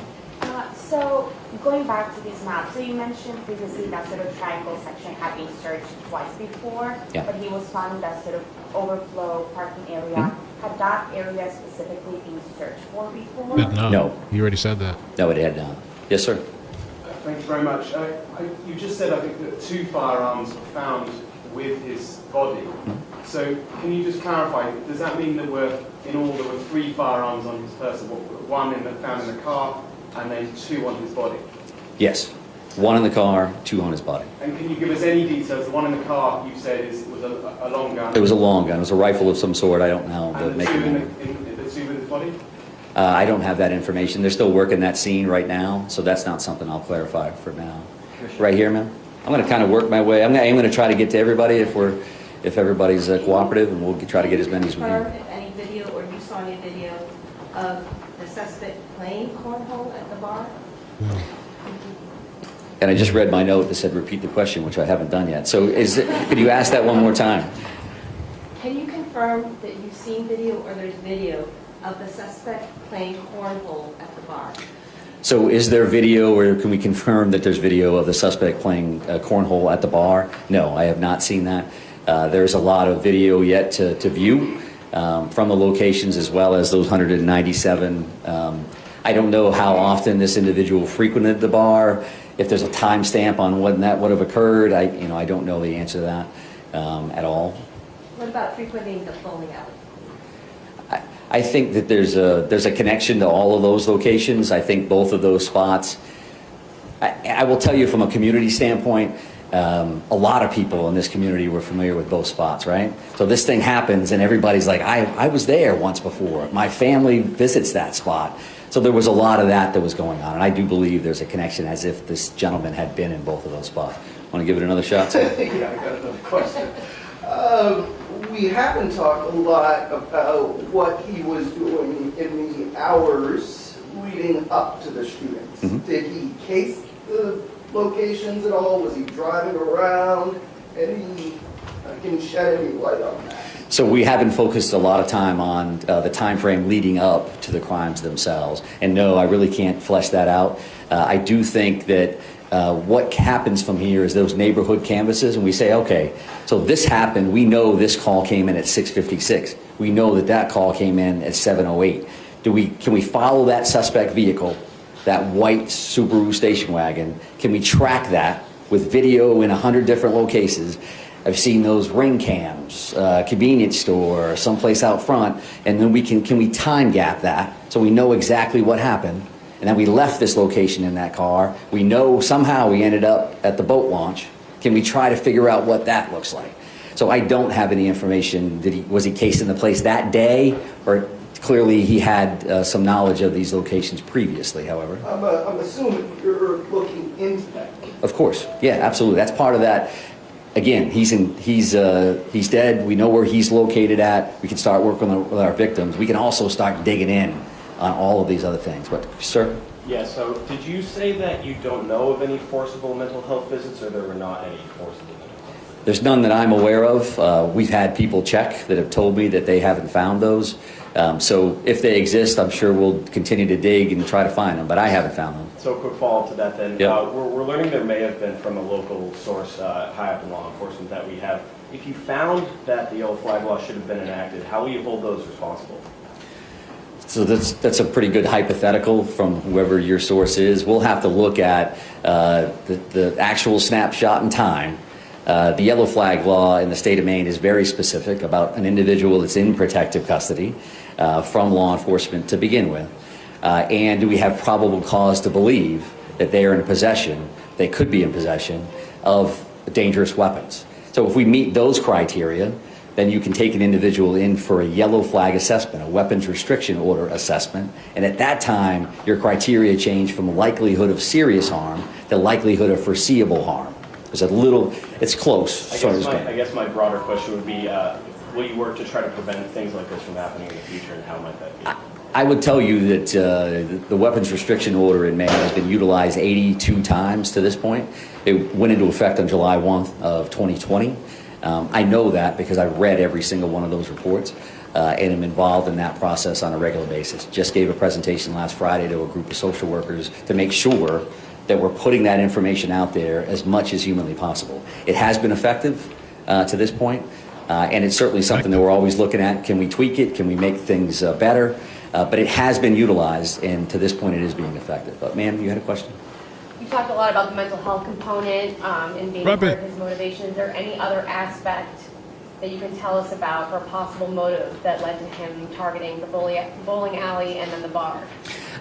So going back to these maps, so you mentioned previously that sort of triangle section had been searched twice before, Yeah. but he was found in that sort of overflow parking area. Had that area specifically been searched for before? No. You already said that. No, it had not. Yes, sir. Thank you very much. You just said, I think, that 2 firearms were found with his body. So can you just clarify, does that mean that in all there were 3 firearms on his person? One found in the car and then 2 on his body? Yes. 1 in the car, 2 on his body. And can you give us any details? The one in the car, you said, was a long gun. It was a long gun. It was a rifle of some sort. I don't know. And the make 2 it in his body? I don't have that information. They're still working that scene right now, so that's not something I'll clarify for now. Right here, ma'am? I'm going to kind of work my way. I'm going to try to get to everybody if everybody's cooperative, and we'll try to get as many as we Confirm can. if any video or you saw any video of the suspect playing cornhole at the bar? And I just read my note that said repeat the question, which I haven't done yet. So could you ask that one more time? Can you confirm that you've seen video or there's video of the suspect playing cornhole at the bar? So is there video, or can we confirm that there's video of the suspect playing cornhole at the bar? No, I have not seen that. There's a lot of video yet to view from the locations, as well as those 197. I don't know how often this individual frequented the bar. If there's a timestamp on when that would have occurred, I don't know the answer to that at all. What about frequenting the bowling alley? I think that there's a connection to all of those locations. I think both of those spots. I will tell you from a community standpoint, a lot of people in this community were familiar with both spots, right? So this thing happens and everybody's like, I was there once before. My family visits that spot. So there was a lot of that was going on. And I do believe there's a connection, as if this gentleman had been in both of those spots. Want to give it another shot? Yeah, I got another question. We haven't talked a lot about what he was doing in the hours. We leading up to the shootings. Did he case the locations at all? Was he driving around? Can you shed any light on that? So we haven't focused a lot of time on the time frame leading up to the crimes themselves. And no, I really can't flesh that out. I do think that what happens from here is those neighborhood canvases, and we say, okay, so this happened. We know this call came in at 6:56. We know that that call came in at 7:08. Can we follow that suspect vehicle, that white Subaru station wagon? Can we track that with video in 100 different locations? I've seen those ring cams, convenience store, someplace out front, and then can we time gap that so we know exactly what happened? And then we left this location in that car. We know somehow we ended up at the boat launch. Can we try to figure out what that looks like? So I don't have any information. Was he cased in the place that day, or clearly he had some knowledge of these locations previously? However, I'm assuming you're looking into that. Of course, yeah, absolutely. That's part of that. Again, he's dead. We know where he's located at. We can start working with our victims. We can also start digging in on all of these other things. But, sir? Yeah, so did you say that you don't know of any forcible mental health visits, or there were not any forcible mental health visits? There's none that I'm aware of. We've had people check that have told me that they haven't found those. So if they exist, I'm sure we'll continue to dig and try to find them, but I haven't found them. So a quick follow-up to that then. Yep. We're learning there may have been from a local source high up in law enforcement that we have. If you found that the yellow flag law should have been enacted, how will you hold those responsible? So that's a pretty good hypothetical from whoever your source is. We'll have to look at the actual snapshot in time. The yellow flag law in the state of Maine is very specific about an individual that's in protective custody from law enforcement to begin with. And do we have probable cause to believe that they are in possession, they could be in possession of dangerous weapons? So if we meet those criteria, then you can take an individual in for a yellow flag assessment, a weapons restriction order assessment. And at that time, your criteria change from likelihood of serious harm to likelihood of foreseeable harm. It's close. I guess my broader question would be, will you work to try to prevent things like this from happening in the future, and how might that be? I would tell you that the weapons restriction order in Maine has been utilized 82 times to this point. It went into effect on July 1 of 2020. I know that because I read every single one of those reports and am involved in that process on a regular basis. Just gave a presentation last Friday to a group of social workers to make sure that we're putting that information out there as much as humanly possible. It has been effective to this point, and it's certainly something that we're always looking at. Can we tweak it? Can we make things better? But it has been utilized, and to this point it is being effective. But ma'am, you had a question? You talked a lot about the mental health component and being part of his motivation. Is there any other aspect that you can tell us about or a possible motive that led to him targeting the bowling alley and then the bar?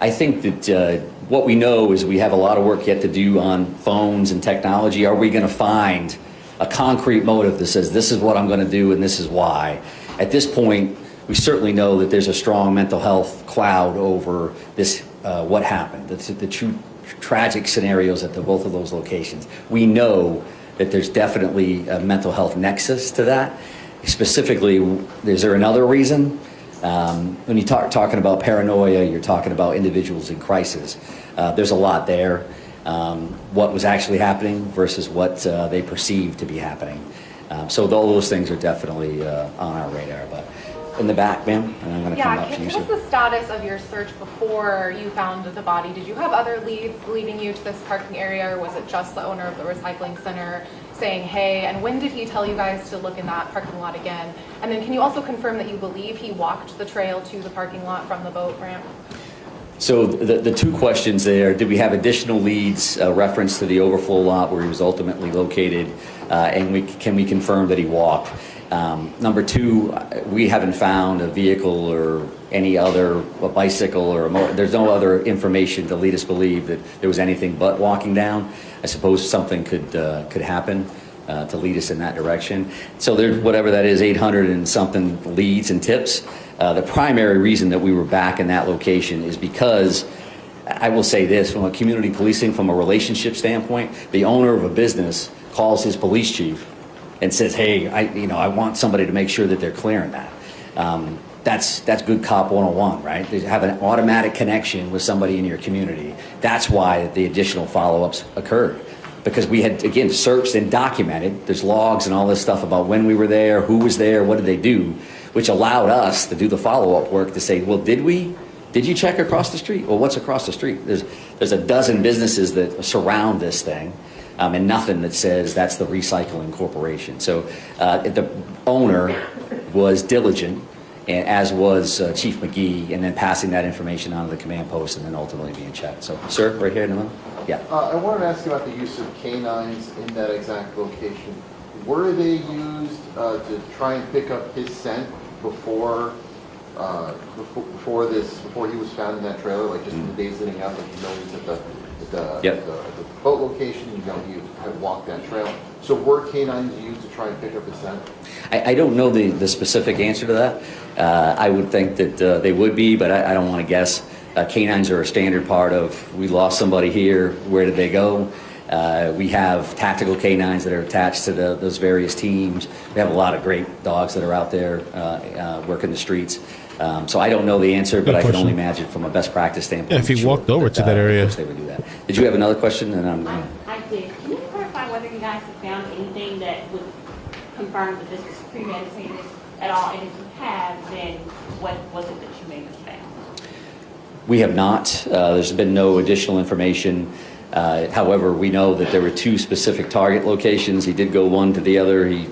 I think that what we know is we have a lot of work yet to do on phones and technology. Are we going to find a concrete motive that says this is what I'm going to do and this is why? At this point, we certainly know that there's a strong mental health cloud over this, what happened, the true tragic scenarios at both of those locations. We know that there's definitely a mental health nexus to that. Specifically, is there another reason? When you talking about paranoia, you're talking about individuals in crisis. There's a lot there. What was actually happening versus what they perceived to be happening. So all those things are definitely on our radar. But in the back, ma'am, and I'm going to come up to you. What was the status of your search before you found the body? Did you have other leads leading you to this parking area, or was it just the owner of the recycling center saying, hey, and when did he tell you guys to look in that parking lot again? And then can you also confirm that you believe he walked the trail to the parking lot from the boat ramp? So the two questions there, did we have additional leads, reference to the overflow lot where he was ultimately located, and can we confirm that he walked? Number two, we haven't found a vehicle or any other, a bicycle or there's no other information to lead us believe that there was anything but walking down. I suppose something could happen to lead us in that direction. So there's whatever that is, 800 and something leads and tips. The primary reason that we were back in that location is because, I will say this, from a community policing, from a relationship standpoint, the owner of a business calls his police chief and says, hey, I want somebody to make sure that they're clearing that. that's good cop 101, right? They have an automatic connection with somebody in your community. That's why the additional follow-ups occurred. Because we had, again, searched and documented. There's logs and all this stuff about when we were there, who was there, what did they do, which allowed us to do the follow-up work to say, well, did you check across the street? Well, what's across the street? There's a dozen businesses that surround this thing, and nothing that says that's the recycling corporation. So the owner was diligent, and as was Chief McGee, and then passing that information on to the command post and then ultimately being checked. So, sir, right here in the middle. Yeah. I wanted to ask you about the use of canines in that exact location. Were they used to try and pick up his scent before he was found in that trailer, like just in the days leading up, like he's at the boat location, he had walked that trail. So were canines used to try and pick up his scent? I don't know the specific answer to that. I would think that they would be, but I don't want to guess. Canines are a standard part of, we lost somebody here, where did they go? We have tactical canines that are attached to those various teams. We have a lot of great dogs that are out there working the streets. So I don't know the answer, but I can only imagine from a best practice standpoint. Yeah, if he walked over to that area. Of course they would do that. Did you have another question? I did. Can you clarify whether you guys have found anything that would confirm that this was premeditated at all? And if you have, then what was it that you may have found? We have not. There's been no additional information. However, we know that there were two specific target locations. He did go one to the other. He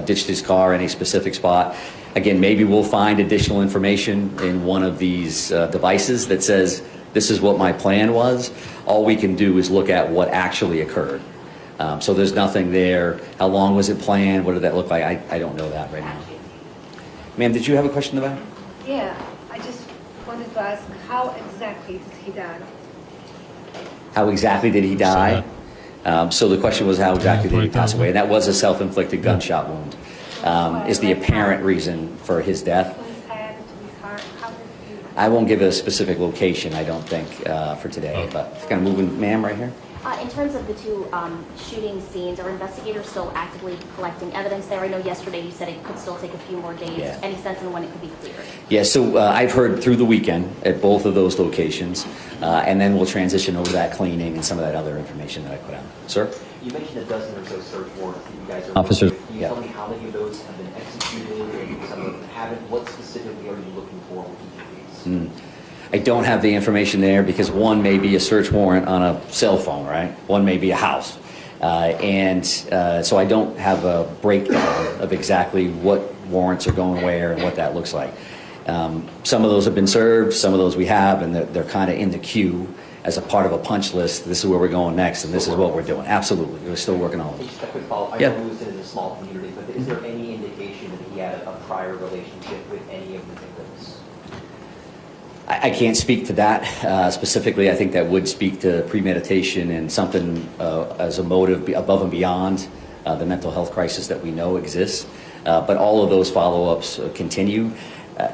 ditched his car in a specific spot. Again, maybe we'll find additional information in one of these devices that says, this is what my plan was. All we can do is look at what actually occurred. So there's nothing there. How long was it planned? What did that look like? I don't know that right now. Ma'am, did you have a question in the back? Yeah, I just wanted to ask, how exactly did he die? How exactly did he die? So the question was, how exactly did he pass away? And that was a self-inflicted gunshot wound. Is the apparent reason for his death. I won't give a specific location, I don't think, for today, but kind of moving, ma'am, right here. In terms of the two shooting scenes, are investigators still actively collecting evidence there? I know yesterday you said it could still take a few more days. Yeah. Any sense on when it could be cleared? Yeah, so I've heard through the weekend at both of those locations, and then we'll transition over that cleaning and some of that other information that I put out. Sir? You mentioned a dozen or so search warrants that you guys are Officers, Can you tell me how many of those have been executed and some of them haven't? What specifically are you looking for with each of these? I don't have the information there because one may be a search warrant on a cell phone, right? One may be a house. So I don't have a breakdown of exactly what warrants are going where and what that looks like. Some of those have been served, some of those we have, and they're kind of in the queue as a part of a punch list. This is where we're going next, and this is what we're doing. Absolutely. We're still working on it. Just a quick follow-up. I know Lewiston is a small community, but is there any indication that he had a prior relationship with any of the victims? I can't speak to that specifically. I think that would speak to premeditation and something as a motive above and beyond the mental health crisis that we know exists. But all of those follow-ups continue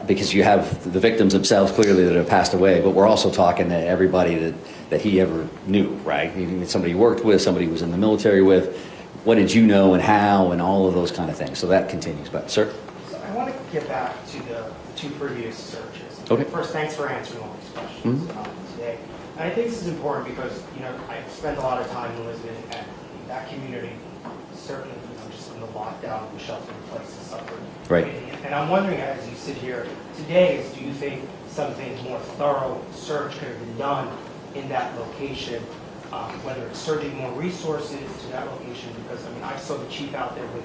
because you have the victims themselves clearly that have passed away, but we're also talking to everybody that he ever knew, right? Somebody he worked with, somebody he was in the military with. What did you know and how and all of those kind of things. So that continues. But, sir? So I want to get back to the two previous searches. Okay. First, thanks for answering all these questions today. And I think this is important because, I've spent a lot of time in Lisbon and that community, certainly, just in the lockdown and shelter-in-place has suffered. Right. And I'm wondering, as you sit here today, do you think something more thorough search could have been done in that location, whether it's surging more resources to that location? Because, I saw the chief out there with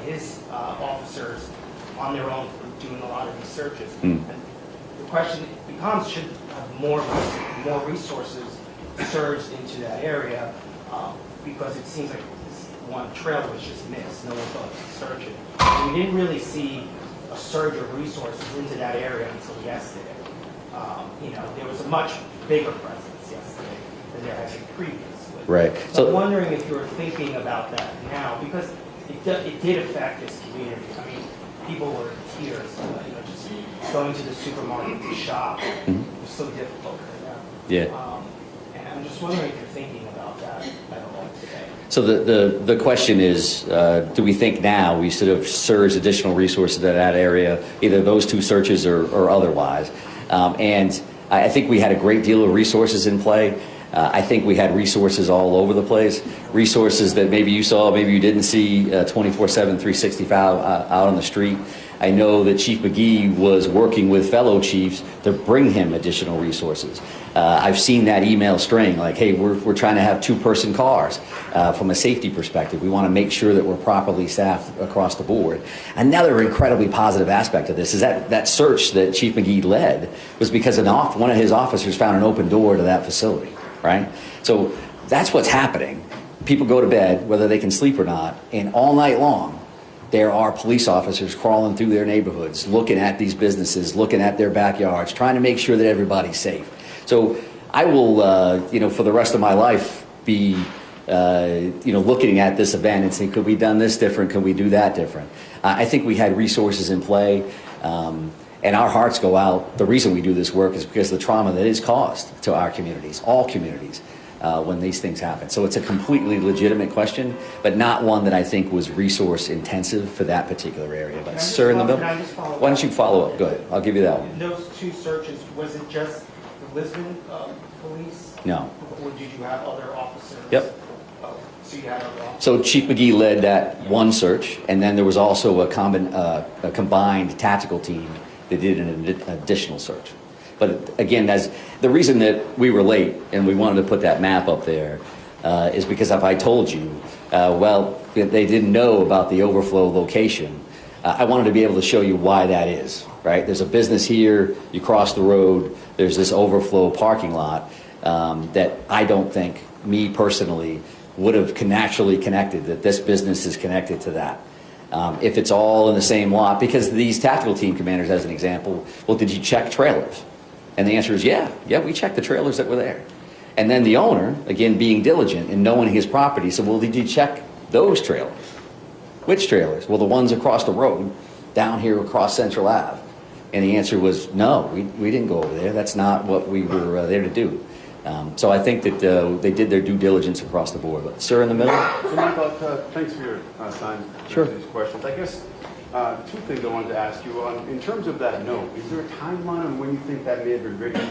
his officers on their own doing a lot of these searches. And the question becomes, should have more resources surged into that area because it seems like this one trail was just missed. No one thought to search it. And we didn't really see a surge of resources into that area until yesterday. There was a much bigger presence yesterday than there had been previously. Right. So I'm wondering if you're thinking about that now, because it did affect this community. People were in tears, just going to the supermarket to shop was so difficult for them. Yeah. And I'm just wondering if you're thinking about that at all today. So the question is, do we think now we should have surged additional resources to that area, either those two searches or otherwise? And I think we had a great deal of resources in play. I think we had resources all over the place, resources that maybe you saw, maybe you didn't see, 24/7, 365 out on the street. I know that Chief McGee was working with fellow chiefs to bring him additional resources. I've seen that email string, like, hey, we're trying to have two-person cars from a safety perspective. We want to make sure that we're properly staffed across the board. Another incredibly positive aspect of this is that search that Chief McGee led was because one of his officers found an open door to that facility, right? So that's what's happening. People go to bed, whether they can sleep or not, and all night long, there are police officers crawling through their neighborhoods, looking at these businesses, looking at their backyards, trying to make sure that everybody's safe. So I will, for the rest of my life, be, looking at this event and saying, could we done this different? Could we do that different? I think we had resources in play, and our hearts go out. The reason we do this work is because of the trauma that is caused to our communities, all communities, when these things happen. So it's a completely legitimate question, but not one that I think was resource intensive for that particular area. But sir, in the middle, why don't you follow up? Go ahead. I'll give you that one. In those two searches, was it just the Lisbon police? No. Or did you have other officers? Yep. So you had other officers? So Chief McGee led that one search, and then there was also a combined tactical team that did an additional search. But again, the reason that we were late and we wanted to put that map up there is because if I told you, they didn't know about the overflow location, I wanted to be able to show you why that is, right? There's a business here, you cross the road, there's this overflow parking lot that I don't think, me personally, would have naturally connected, that this business is connected to that. If it's all in the same lot, because these tactical team commanders, as an example, well, did you check trailers? And the answer is yeah, we checked the trailers that were there. And then the owner, again, being diligent and knowing his property, said, well, did you check those trailers? Which trailers? Well, the ones across the road, down here across Central Ave. And the answer was, no, we didn't go over there. That's not what we were there to do. So I think that they did their due diligence across the board. But sir, in the middle? Thanks for your time Sure. to these questions. I guess two things I wanted to ask you. In terms of that note, is there a timeline on when you think that may have been written?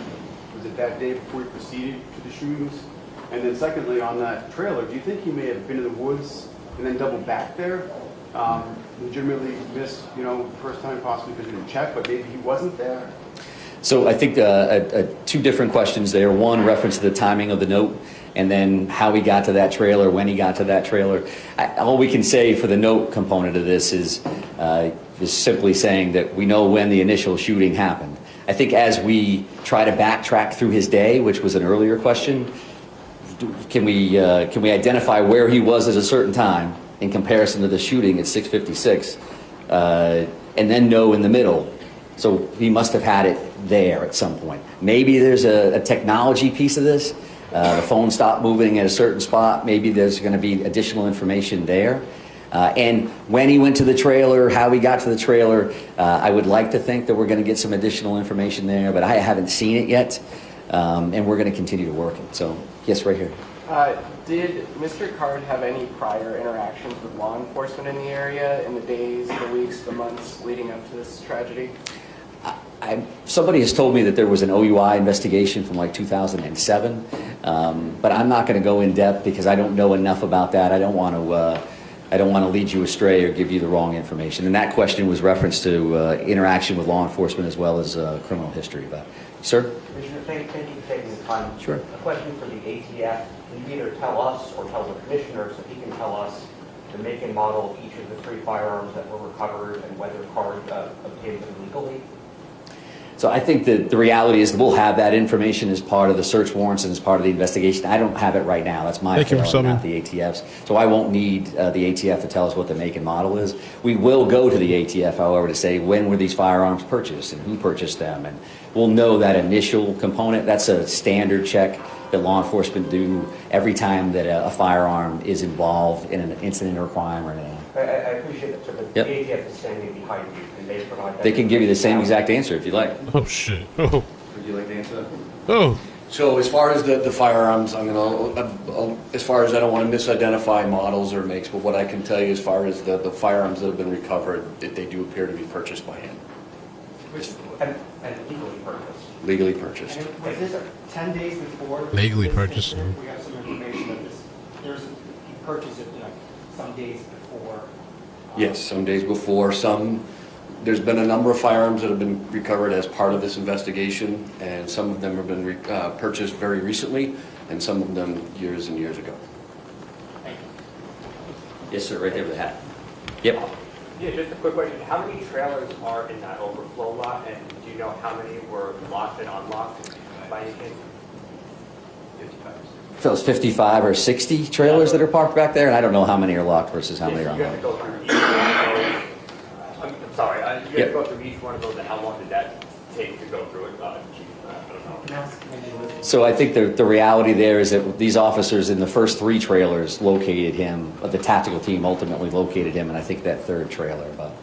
Was it that day before you proceeded to the shootings? And then secondly, on that trailer, do you think he may have been in the woods and then doubled back there? Legitimately missed, the first time possibly because he didn't check, but maybe he wasn't there? So I think two different questions there. One, reference to the timing of the note, and then how he got to that trailer, when he got to that trailer. All we can say for the note component of this is simply saying that we know when the initial shooting happened. I think as we try to backtrack through his day, which was an earlier question, can we identify where he was at a certain time in comparison to the shooting at 6:56, and then know in the middle. So he must have had it there at some point. Maybe there's a technology piece of this. The phone stopped moving at a certain spot. Maybe there's going to be additional information there. And when he went to the trailer, how he got to the trailer, I would like to think that we're going to get some additional information there, but I haven't seen it yet. And we're going to continue to work it. So, yes, right here. Did Mr. Card have any prior interactions with law enforcement in the area in the days, the weeks, the months leading up to this tragedy? Somebody has told me that there was an OUI investigation from like 2007, but I'm not going to go in depth because I don't know enough about that. I don't want to lead you astray or give you the wrong information. And that question was reference to interaction with law enforcement as well as criminal history. But, sir? Commissioner, thank you for taking the time. Sure. A question for the ATF. Can you either tell us or tell the commissioner so he can tell us the make and model of each of the 3 firearms that were recovered and whether Card obtained them legally? So I think that the reality is we'll have that information as part of the search warrants and as part of the investigation. I don't have it right now. That's my failing, not the ATF's. So I won't need the ATF to tell us what the make and model is. We will go to the ATF, however, to say when were these firearms purchased and who purchased them. And we'll know that initial component. That's a standard check that law enforcement do every time that a firearm is involved in an incident or crime or anything. I appreciate that, but Yep. the ATF is standing behind you and they provide that. They can give you the same exact answer if you like. Oh, shit. Oh. Would you like to answer that? Oh. So as far as the firearms, as far as I don't want to misidentify models or makes, but what I can tell you as far as the firearms that have been recovered, that they do appear to be purchased by him. And legally purchased. Legally purchased. And was this 10 days before? Legally purchased. We have some information that he purchased it, some days before. Yes, some days before, there's been a number of firearms that have been recovered as part of this investigation, and some of them have been purchased very recently, and some of them years and years ago. Yes, sir, right there with the hat. Yep. Yeah, just a quick question. How many trailers are in that overflow lot, and do you know how many were locked and unlocked by any chance? 55. So it's 55 or 60 trailers that are parked back there, and I don't know how many are locked versus how many are You have to unlocked. go through each one of those. I'm sorry, you have Yep. to go through each one of those, and how long did that take to go through it? Chief, I don't know. So I think the reality there is that these officers in the first 3 trailers located him, but the tactical team ultimately located him, and I think that 3rd trailer. But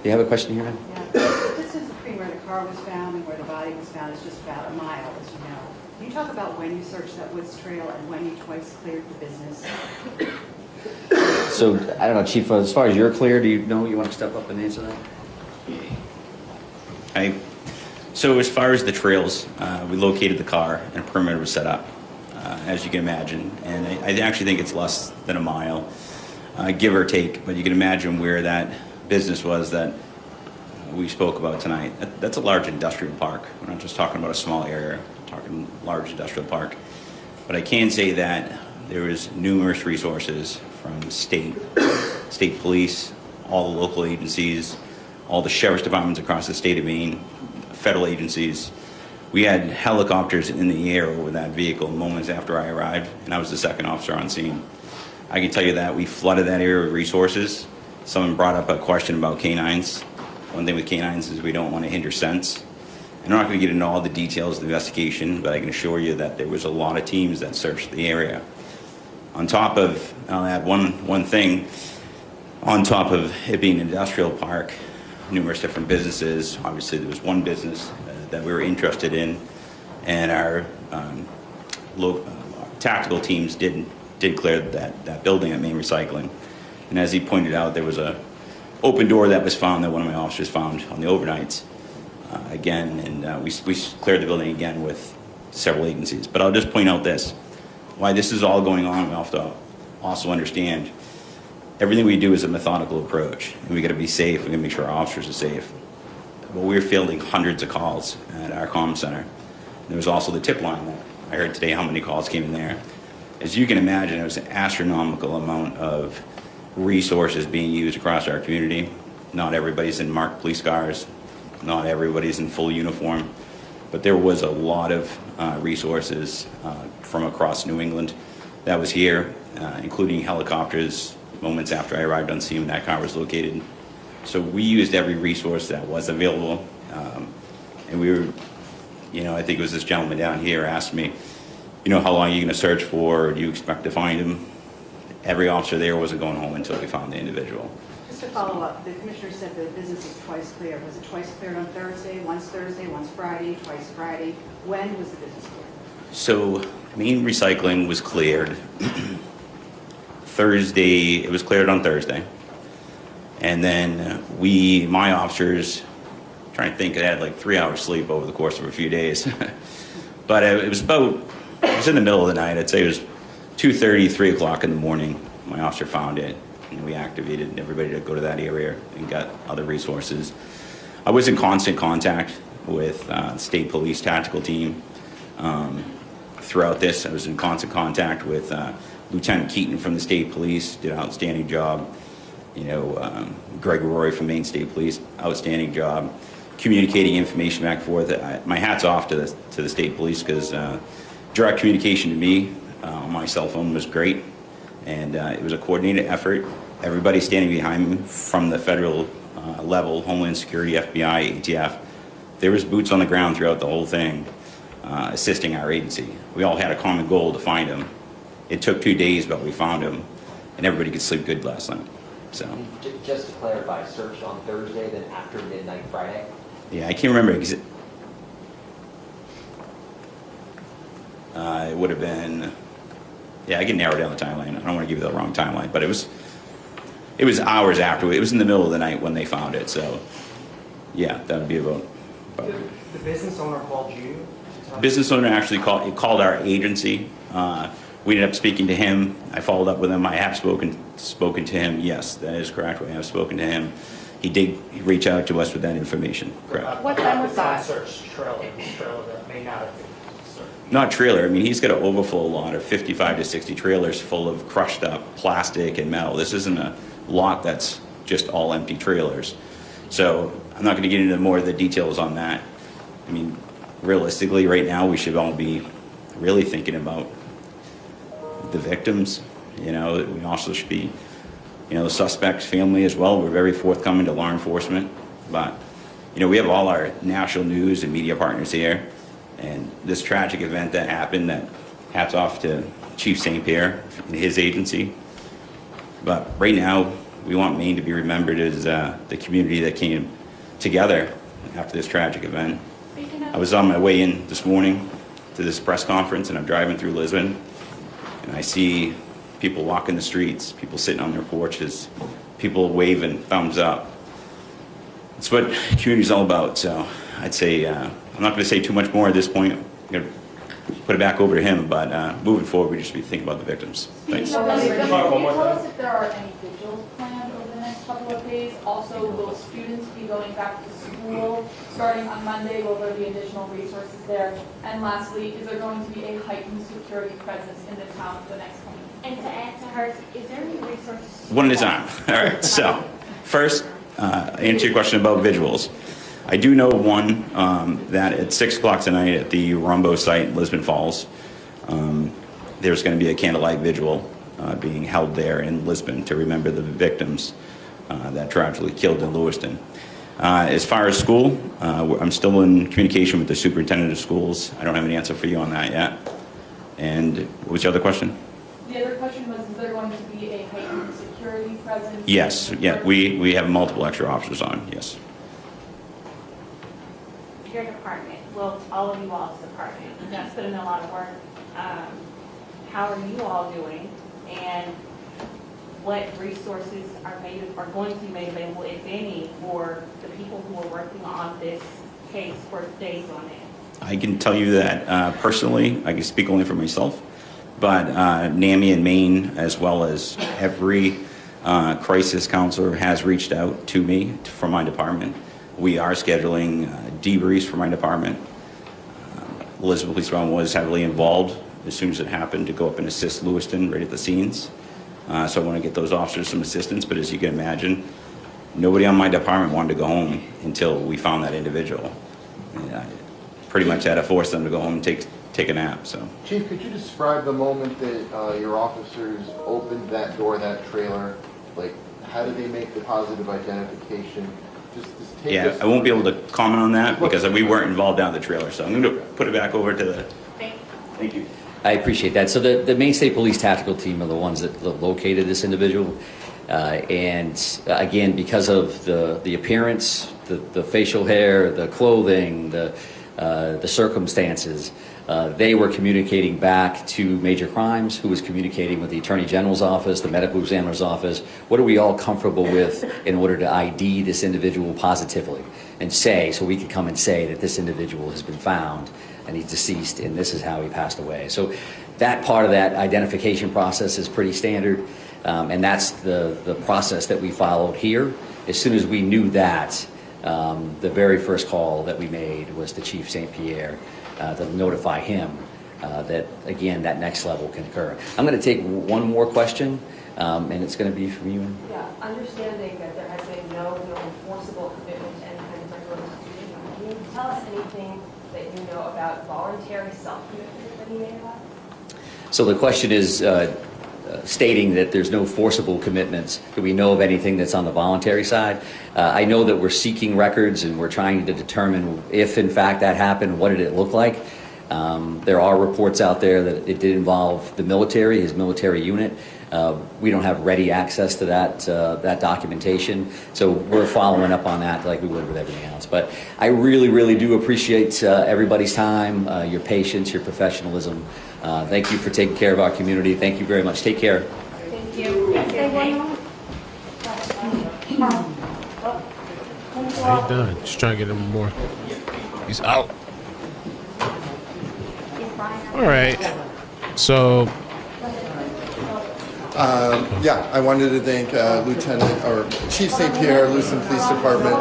do you have a question here, man? This is between where the car was found and where the body was found is just about a mile, as you know. Can you talk about when you searched that woods trail and when you twice cleared the business? So I don't know, Chief, as far as you're clear, do you know you want to step up and answer that? So as far as the trails, we located the car and a perimeter was set up, as you can imagine. And I actually think it's less than a mile, give or take. But you can imagine where that business was that we spoke about tonight. That's a large industrial park. We're not just talking about a small area, we're talking large industrial park. But I can say that there was numerous resources from state police, all the local agencies, all the sheriff's departments across the state of Maine, federal agencies. We had helicopters in the air over that vehicle moments after I arrived, and I was the 2nd officer on scene. I can tell you that we flooded that area with resources. Someone brought up a question about canines. One thing with canines is we don't want to hinder scents. And I'm not going to get into all the details of the investigation, but I can assure you that there was a lot of teams that searched the area. On top of, I'll add one thing, on top of it being an industrial park, numerous different businesses. Obviously, there was one business that we were interested in, and our tactical teams did clear that building at Maine Recycling. And as he pointed out, there was a open door that was found that one of my officers found on the overnights again, and we cleared the building again with several agencies. But I'll just point out this: why this is all going on, we have to also understand everything we do is a methodical approach, and we got to be safe. We got to make sure our officers are safe. But we're fielding hundreds of calls at our comm center. There was also the tip line that I heard today how many calls came in there. As you can imagine, it was an astronomical amount of resources being used across our community. Not everybody's in marked police cars. Not everybody's in full uniform. But there was a lot of resources from across New England that was here, including helicopters, moments after I arrived on scene when that car was located. So we used every resource that was available. And we were, I think it was this gentleman down here asked me, how long are you going to search for? Or do you expect to find him? Every officer there wasn't going home until we found the individual. Just to follow up, the commissioner said the business is twice cleared. Was it twice cleared on Thursday, once Friday, twice Friday? When was the business cleared? So Maine Recycling was cleared Thursday. It was cleared on Thursday. And then my officers, trying to think, I had like 3 hours sleep over the course of a few days. But it was in the middle of the night. I'd say it was 2:30, 3 o'clock in the morning. My officer found it, and we activated everybody to go to that area and got other resources. I was in constant contact with state police tactical team throughout this. I was in constant contact with Lieutenant Keaton from the state police, did an outstanding job. Greg Roy from Maine State Police, outstanding job communicating information back and forth. My hat's off to the state police, because direct communication to me on my cell phone was great, and it was a coordinated effort. Everybody standing behind me from the federal level, Homeland Security, FBI, ATF, there was boots on the ground throughout the whole thing, assisting our agency. We all had a common goal to find him. It took 2 days, but we found him, and everybody could sleep good last night. So. Just to clarify, searched on Thursday, then after midnight Friday? Yeah, I can't remember It would have been, yeah, I can narrow down the timeline. I don't want to give you the wrong timeline, but it was hours after. It was in the middle of the night when they found it. So, yeah, that would be about. The business owner called you? Business owner actually called our agency. We ended up speaking to him. I followed up with him. I have spoken to him. Yes, that is correct. I have spoken to him. He did reach out to us with that information. Correct. What time was that? Search trailer, this trailer that may not have been searched. Not trailer. I mean, he's got an overflow lot of 55 to 60 trailers full of crushed up plastic and metal. This isn't a lot that's just all empty trailers. So I'm not going to get into more of the details on that. I mean, realistically, right now, we should all be really thinking about the victims. You know, we also should be, you know, the suspect's family as well. We're very forthcoming to law enforcement. But, you know, we have all our national news and media partners here. And this tragic event that happened, that hats off to Chief St. Pierre and his agency. But right now, we want Maine to be remembered as the community that came together after this tragic event. I was on my way in this morning to this press conference, and I'm driving through Lisbon, and I see people walking the streets, people sitting on their porches, people waving thumbs up. It's what community's all about. So I'd say I'm not going to say too much more at this point. I'm going to put it back over to him, but moving forward, we just be thinking about the victims. Thanks. Can you tell us if there are any vigils planned over the next couple of days? Also, will students be going back to school starting on Monday? Will there be additional resources there? And lastly, is there going to be a heightened security presence in the town for the next coming? And to add to hers, is there any resources? One at a time. All right. So first, answer your question about vigils. I do know one that at 6 o'clock tonight at the Rumbo site in Lisbon Falls, there's going to be a candlelight vigil being held there in Lisbon to remember the victims that tragically killed in Lewiston. As far as school, I'm still in communication with the superintendent of schools. I don't have an answer for you on that yet. And what was your other question? The other question was, is there going to be a heightened security presence? Yes. Yeah, we have multiple extra officers on, yes. Your department, well, all of you all's department, you guys put in a lot of work. How are you all doing? And what resources are going to be made available, if any, for the people who are working on this case for days on end? I can tell you that personally, I can speak only for myself, but NAMI in Maine, as well as every crisis counselor, has reached out to me from my department. We are scheduling debriefs for my department. Elizabeth Police Department was heavily involved as soon as it happened to go up and assist Lewiston right at the scenes. So I want to get those officers some assistance, but as you can imagine, nobody on my department wanted to go home until we found that individual. And I pretty much had to force them to go home and take a nap. So, Chief, could you describe the moment that your officers opened that door, that trailer? Like, how did they make the positive identification? Just take yeah, us I won't be able to comment on that because we weren't involved down the trailer. So I'm going to put it back over to the. Thank you. I appreciate that. So the Maine State Police Tactical Team are the ones that located this individual. And again, because of the appearance, the facial hair, the clothing, the circumstances, they were communicating back to Major Crimes, who was communicating with the Attorney General's office, the medical examiner's office. What are we all comfortable with in order to ID this individual positively and say, so we can come and say that this individual has been found and he's deceased and this is how he passed away. So that part of that identification process is pretty standard, and that's the process that we followed here. As soon as we knew that, the very first call that we made was to Chief St. Pierre to notify him that, again, that next level can occur. I'm going to take one more question, and it's going to be from you. Yeah, understanding that there has been no enforceable commitment to any kind of regular institution, can you tell us anything that you know about voluntary self-commitment that he may have had? So the question is stating that there's no forcible commitments. Do we know of anything that's on the voluntary side? I know that we're seeking records and we're trying to determine if in fact that happened, what did it look like. There are reports out there that it did involve the military, his military unit. We don't have ready access to that documentation, so we're following up on that like we would with everything else. But I really, really do appreciate everybody's time, your patience, your professionalism. Thank you for taking care of our community. Thank you very much. Take care. Thank you. How you doing? Just trying to get him more. He's out. All right. So. Yeah, I wanted to thank Lieutenant or Chief St. Pierre, Lewiston Police Department.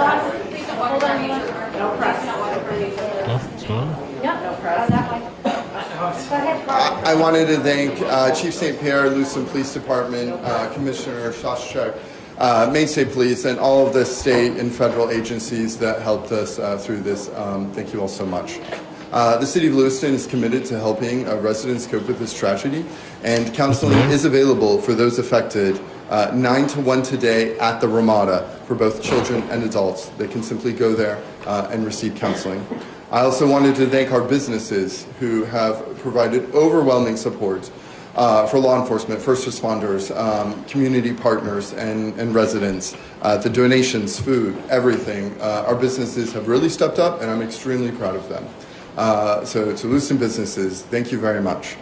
I wanted to thank Chief St. Pierre, Lewiston Police Department, Commissioner Shashchuk, Maine State Police, and all of the state and federal agencies that helped us through this. Thank you all so much. The City of Lewiston is committed to helping residents cope with this tragedy, and counseling is available for those affected 9 to 1 today at the Ramada for both children and adults. They can simply go there and receive counseling. I also wanted to thank our businesses who have provided overwhelming support for law enforcement, first responders, community partners, and residents. The donations, food, everything. Our businesses have really stepped up, and I'm extremely proud of them. So to Lewiston businesses, thank you very much.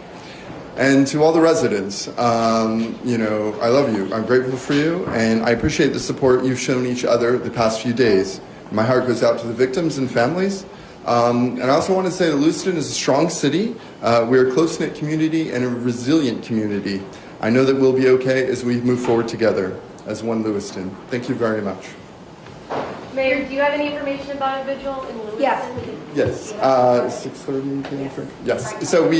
And to all the residents, I love you. I'm grateful for you, and I appreciate the support you've shown each other the past few days. My heart goes out to the victims and families. And I also want to say that Lewiston is a strong city. We're a close-knit community and a resilient community. I know that we'll be okay as we move forward together as one Lewiston. Thank you very much. Mayor, do you have any information about a vigil in Lewiston? Yes. 6:30 p.m. Yes. So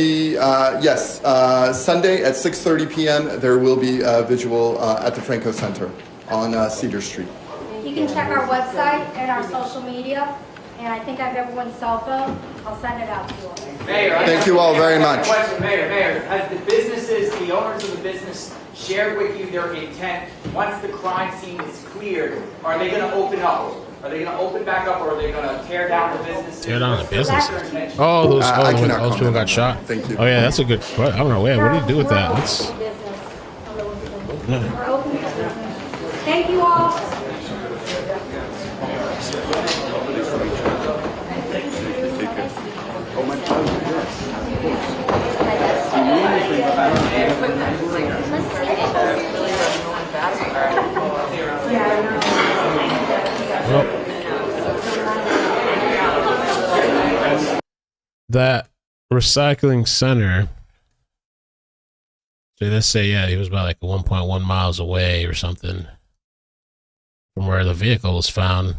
Sunday at 6:30 p.m. there will be a vigil at the Franco Center on Cedar Street. You can check our website and our social media, and I think I have everyone's cell phone. I'll send it out to you all. Mayor, thank you all very much. Question, Mayor, has the businesses, the owners of the business, shared with you their intent? Once the crime scene is cleared, are they going to open up? Are they going to open back up, or are they going to tear down the businesses? Tear down the businesses? Oh, those people got shot? Thank you. Oh, yeah, that's a good question. I don't know. What do you do with that? Thank you all. That recycling center, so let's say, yeah, he was about like 1.1 miles away or something from where the vehicle was found.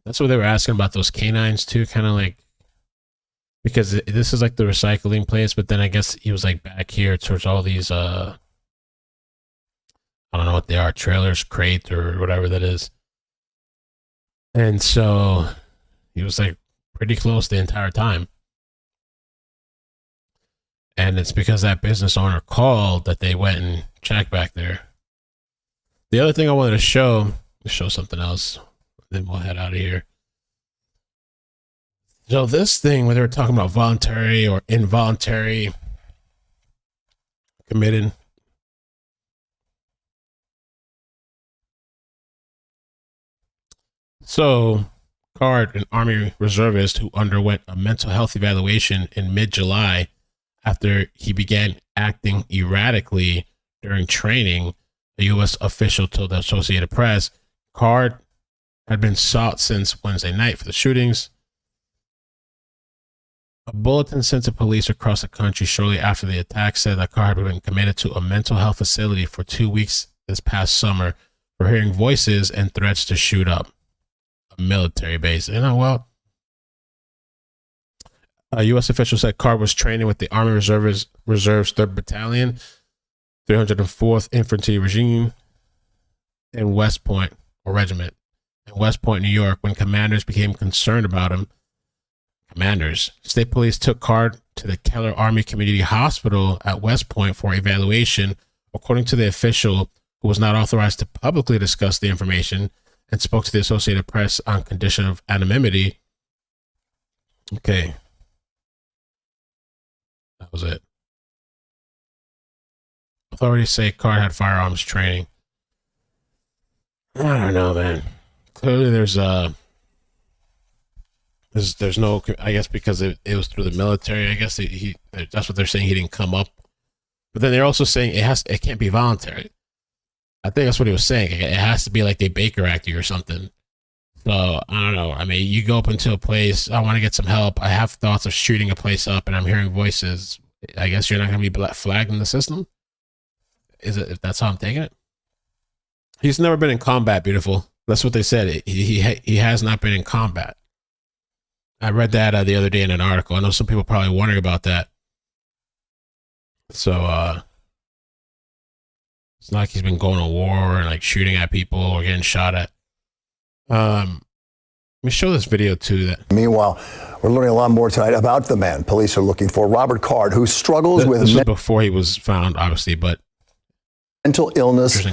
That's what they were asking about those canines too, kind of like, because this is like the recycling place, but then I guess he was like back here towards all these, I don't know what they are, trailers, crate, or whatever that is. And so he was like pretty close the entire time. And it's because that business owner called that they went and checked back there. The other thing I wanted to show something else, then we'll head out of here. So this thing, when they were talking about voluntary or involuntary committed, so Card, an Army reservist who underwent a mental health evaluation in mid-July after he began acting erratically during training, a U.S. official told the Associated Press. Card had been sought since Wednesday night for the shootings. A bulletin sent to police across the country shortly after the attack said that Card had been committed to a mental health facility for 2 weeks this past summer for hearing voices and threats to shoot up a military base. Well, a U.S. official said Card was training with the Army Reserves 3rd Battalion, 304th Infantry Regiment in West Point, or Regiment, in West Point, New York, when commanders became concerned about him. State police took Card to the Keller Army Community Hospital at West Point for evaluation, according to the official, who was not authorized to publicly discuss the information and spoke to the Associated Press on condition of anonymity. Okay. That was it. Authorities say Card had firearms training. I don't know, man. Clearly, there's no. I guess because it was through the military. I guess that's what they're saying. He didn't come up, but then they're also saying it can't be voluntary. I think that's what he was saying. It has to be like they Baker Act you or something. So I don't know. I mean, you go up into a place. I want to get some help. I have thoughts of shooting a place up, and I'm hearing voices. I guess you're not going to be flagged in the system. Is it? If that's how I'm taking it. He's never been in combat. Beautiful. That's what they said. He has not been in combat. I read that the other day in an article. I know some people probably wondering about that. So it's not like he's been going to war and like shooting at people or getting shot at. Let me show this video too. Meanwhile, we're learning a lot more tonight about the man police are looking for, Robert Card, who struggles with this was before he was found, obviously, but mental illness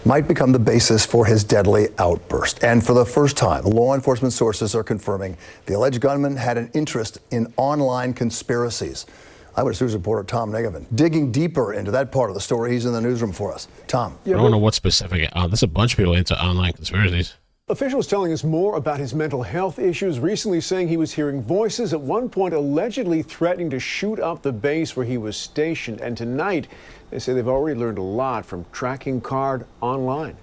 might become the basis for his deadly outburst. And for the first time, law enforcement sources are confirming the alleged gunman had an interest in online conspiracies. Eyewitness News reporter Tom Negavan digging deeper into that part of the story. He's in the newsroom for us. Tom. I don't know what specific. There's a bunch of people into online conspiracies. Officials telling us more about his mental health issues, recently saying he was hearing voices, at one point allegedly threatening to shoot up the base where he was stationed. And tonight, they say they've already learned a lot from tracking Card online.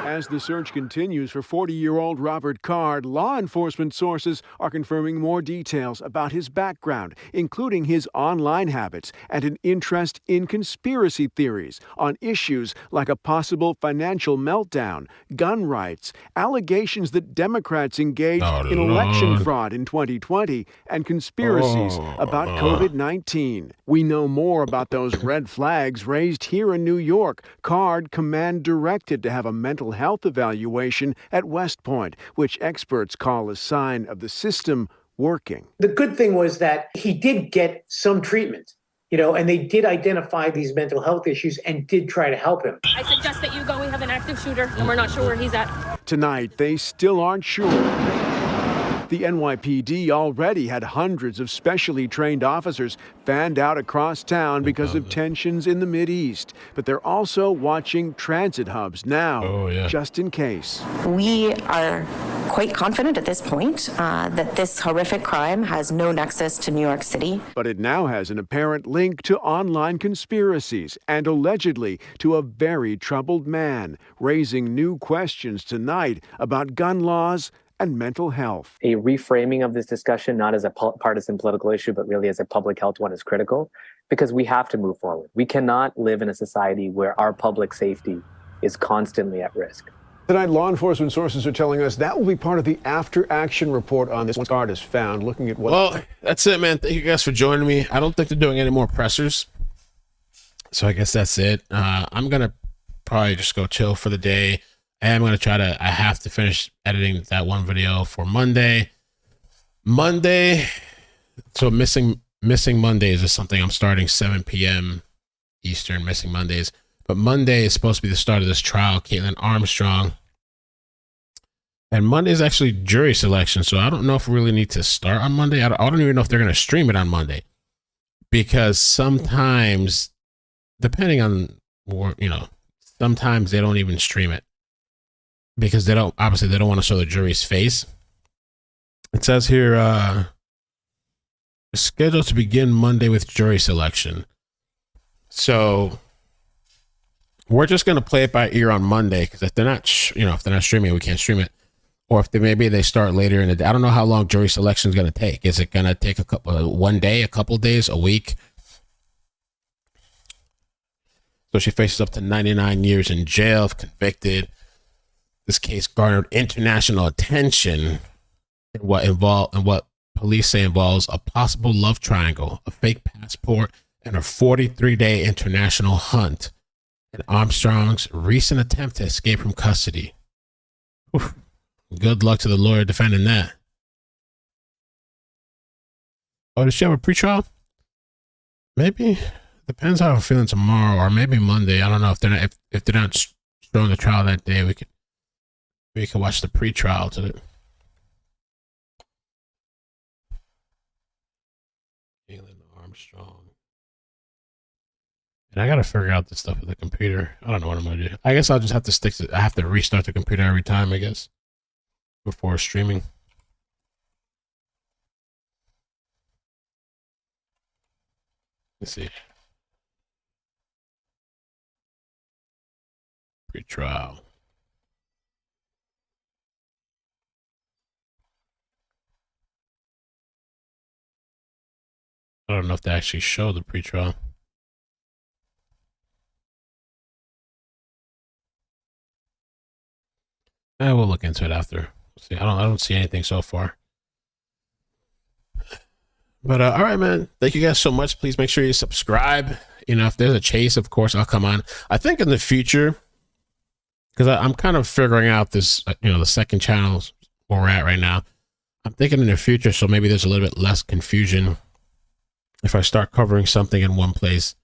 As the search continues for 40-year-old Robert Card, law enforcement sources are confirming more details about his background, including his online habits and an interest in conspiracy theories on issues like a possible financial meltdown, gun rights, allegations that Democrats engaged in election fraud in 2020, and conspiracies about COVID-19. We know more about those red flags raised here in New York. Card command directed to have a mental health evaluation at West Point, which experts call a sign of the system working. The good thing was that he did get some treatment, and they did identify these mental health issues and did try to help him. I suggest that you go. We have an active shooter, and we're not sure where he's at. Tonight, they still aren't sure. The NYPD already had hundreds of specially trained officers fanned out across town because of tensions in the Mideast. But they're also watching transit hubs now, just in case. We are quite confident at this point that this horrific crime has no nexus to New York City. But it now has an apparent link to online conspiracies and allegedly to a very troubled man, raising new questions tonight about gun laws and mental health. A reframing of this discussion, not as a partisan political issue, but really as a public health one, is critical because we have to move forward. We cannot live in a society where our public safety is constantly at risk. Tonight, law enforcement sources are telling us that will be part of the after-action report on this. Once Card is found, looking at what... Well, that's it, man. Thank you guys for joining me. I don't think they're doing any more pressers, so I guess that's it. I'm going to probably just go chill for the day. I have to finish editing that one video for Monday. So missing Mondays is something I'm starting 7 p.m. Eastern, missing Mondays. But Monday is supposed to be the start of this trial, Caitlin Armstrong. And Monday is actually jury selection, so I don't know if we really need to start on Monday. I don't even know if they're going to stream it on Monday. Because sometimes, depending on, sometimes they don't even stream it. Because they don't want to show the jury's face. It says here, scheduled to begin Monday with jury selection. So we're just going to play it by ear on Monday, because if they're not, if they're not streaming it, we can't stream it. Or if maybe they start later in the day. I don't know how long jury selection is going to take. Is it going to take one day, a couple days, a week? So she faces up to 99 years in jail if convicted. This case garnered international attention in what police say involves a possible love triangle, a fake passport, and a 43-day international hunt, and Armstrong's recent attempt to escape from custody. Oof. Good luck to the lawyer defending that. Oh, does she have a pretrial? Maybe. Depends how I'm feeling tomorrow, or maybe Monday. I don't know if they're not showing the trial that day. We can watch the pre-trial to it. Caitlin Armstrong. And I gotta figure out this stuff with the computer. I don't know what I'm gonna do. I guess I'll just have to stick to. I have to restart the computer every time, I guess, before streaming. Let's see. Pre-trial. I don't know if they actually show the pre-trial. We'll look into it after. See, I don't see anything so far. But all right, man. Thank you guys so much. Please make sure you subscribe. You know, if there's a chase, of course, I'll come on. I think in the future, because I'm kind of figuring out this, you know, the second channel where we're at right now. I'm thinking in the future, so maybe there's a little bit less confusion. If I start covering something in one place,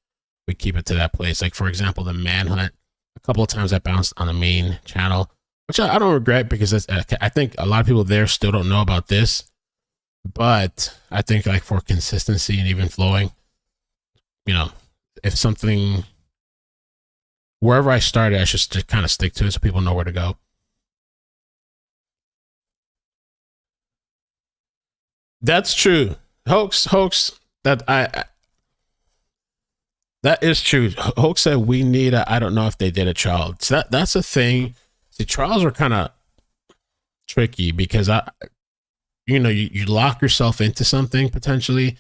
we keep it to that place. Like, for example, the manhunt. A couple of times I bounced on the main channel, which I don't regret because I think a lot of people there still don't know about this. But I think like for consistency and even flowing, you know, if something, wherever I started, I should just kind of stick to it so people know where to go. That's true. Hoax. That is true. Hoax said we need I don't know if they did a trial. So that's a thing. See, trials are kind of tricky because you know, you lock yourself into something potentially,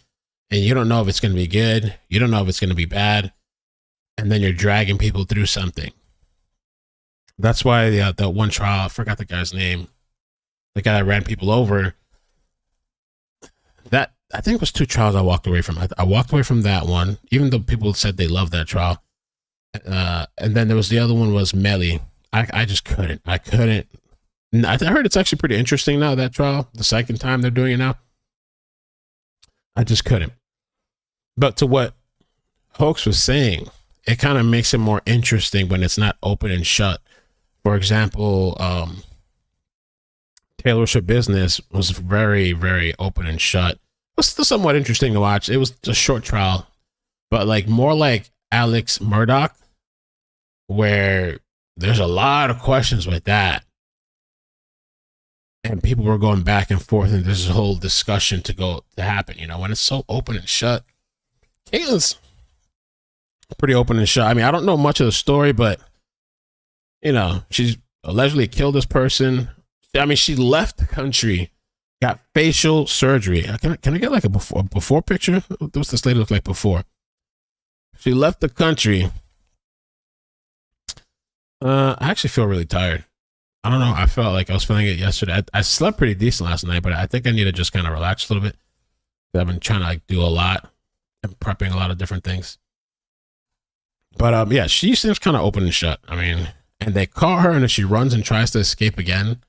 and you don't know if it's going to be good. You don't know if it's going to be bad. And then you're dragging people through something. That's why that one trial, I forgot the guy's name, the guy that ran people over, that I think it was 2 trials I walked away from. I walked away from that one, even though people said they loved that trial. And then there was the other one was Melly. I just couldn't. I couldn't. I heard it's actually pretty interesting now, that trial. The second time they're doing it now. I just couldn't. But to what Hoax was saying, it kind of makes it more interesting when it's not open and shut. For example, Taylor Swift Business was very, very open and shut. It was still somewhat interesting to watch. It was a short trial, but like more like Alex Murdoch, where there's a lot of questions with that. And people were going back and forth, and there's a whole discussion to happen. You know, when it's so open and shut, Caitlin's pretty open and shut. I mean, I don't know much of the story, but you know, she's allegedly killed this person. I mean, she left the country, got facial surgery. Can I get like a before picture? What's this lady look like before? She left the country. I actually feel really tired. I don't know. I felt like I was feeling it yesterday. I slept pretty decent last night, but I think I need to just kind of relax a little bit. I've been trying to like do a lot and prepping a lot of different things. But yeah, she seems kind of open and shut. I mean, and they caught her, and if she runs and tries to escape again,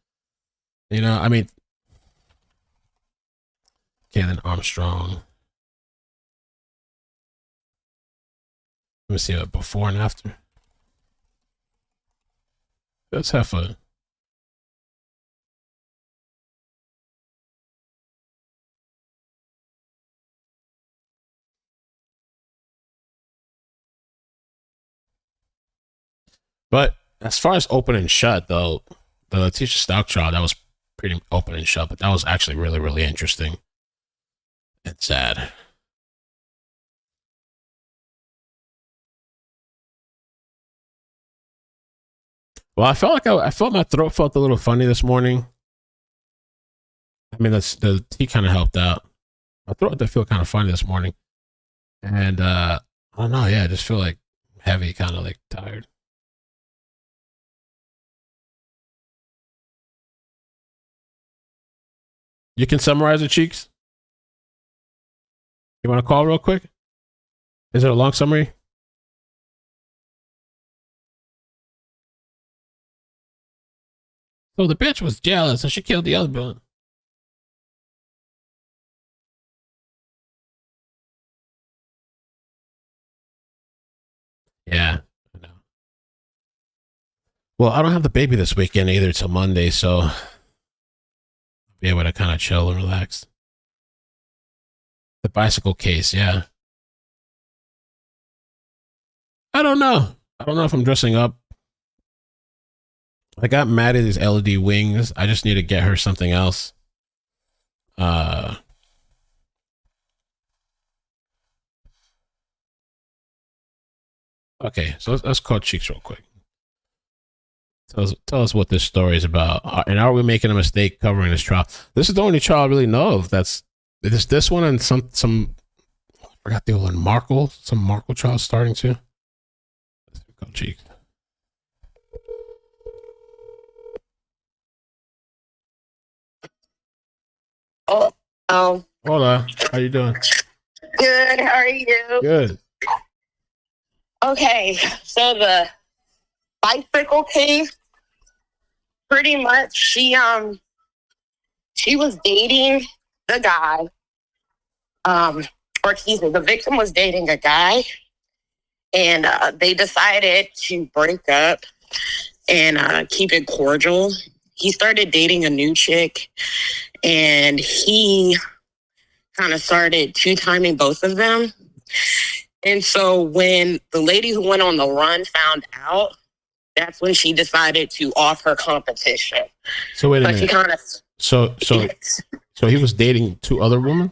you know, I mean, Caitlin Armstrong. Let me see what before and after. Let's have fun. But as far as open and shut, though, the Letitia Stout trial, that was pretty open and shut, but that was actually really, really interesting and sad. Well, I felt like I felt my throat felt a little funny this morning. I mean, the tea kind of helped out. My throat did feel kind of funny this morning. And I don't know, yeah, I just feel like heavy, kind of like tired. You can summarize it, Cheeks? You want to call real quick? Is it a long summary? So the bitch was jealous and she killed the other villain. Yeah, I know. Well, I don't have the baby this weekend either till Monday, so I'll be able to kind of chill and relax. The bicycle case, yeah. I don't know. I don't know if I'm dressing up. I got mad at these LED wings. I just need to get her something else. Okay, so let's call Cheeks real quick. Tell us what this story is about, and are we making a mistake covering this trial? This is the only trial I really know of. That's this one and some. I forgot the one. Some Markle trial starting too. Let's call Cheeks. Hola, how you doing? Good. How are you? Good. Okay, so the bicycle case, pretty much, she was dating the guy, or excuse me, the victim was dating a guy, and they decided to break up and keep it cordial. He started dating a new chick, and he kind of started two-timing both of them. And so when the lady who went on the run found out, that's when she decided to off her competition. So wait a minute. He kind of so he was dating two other women?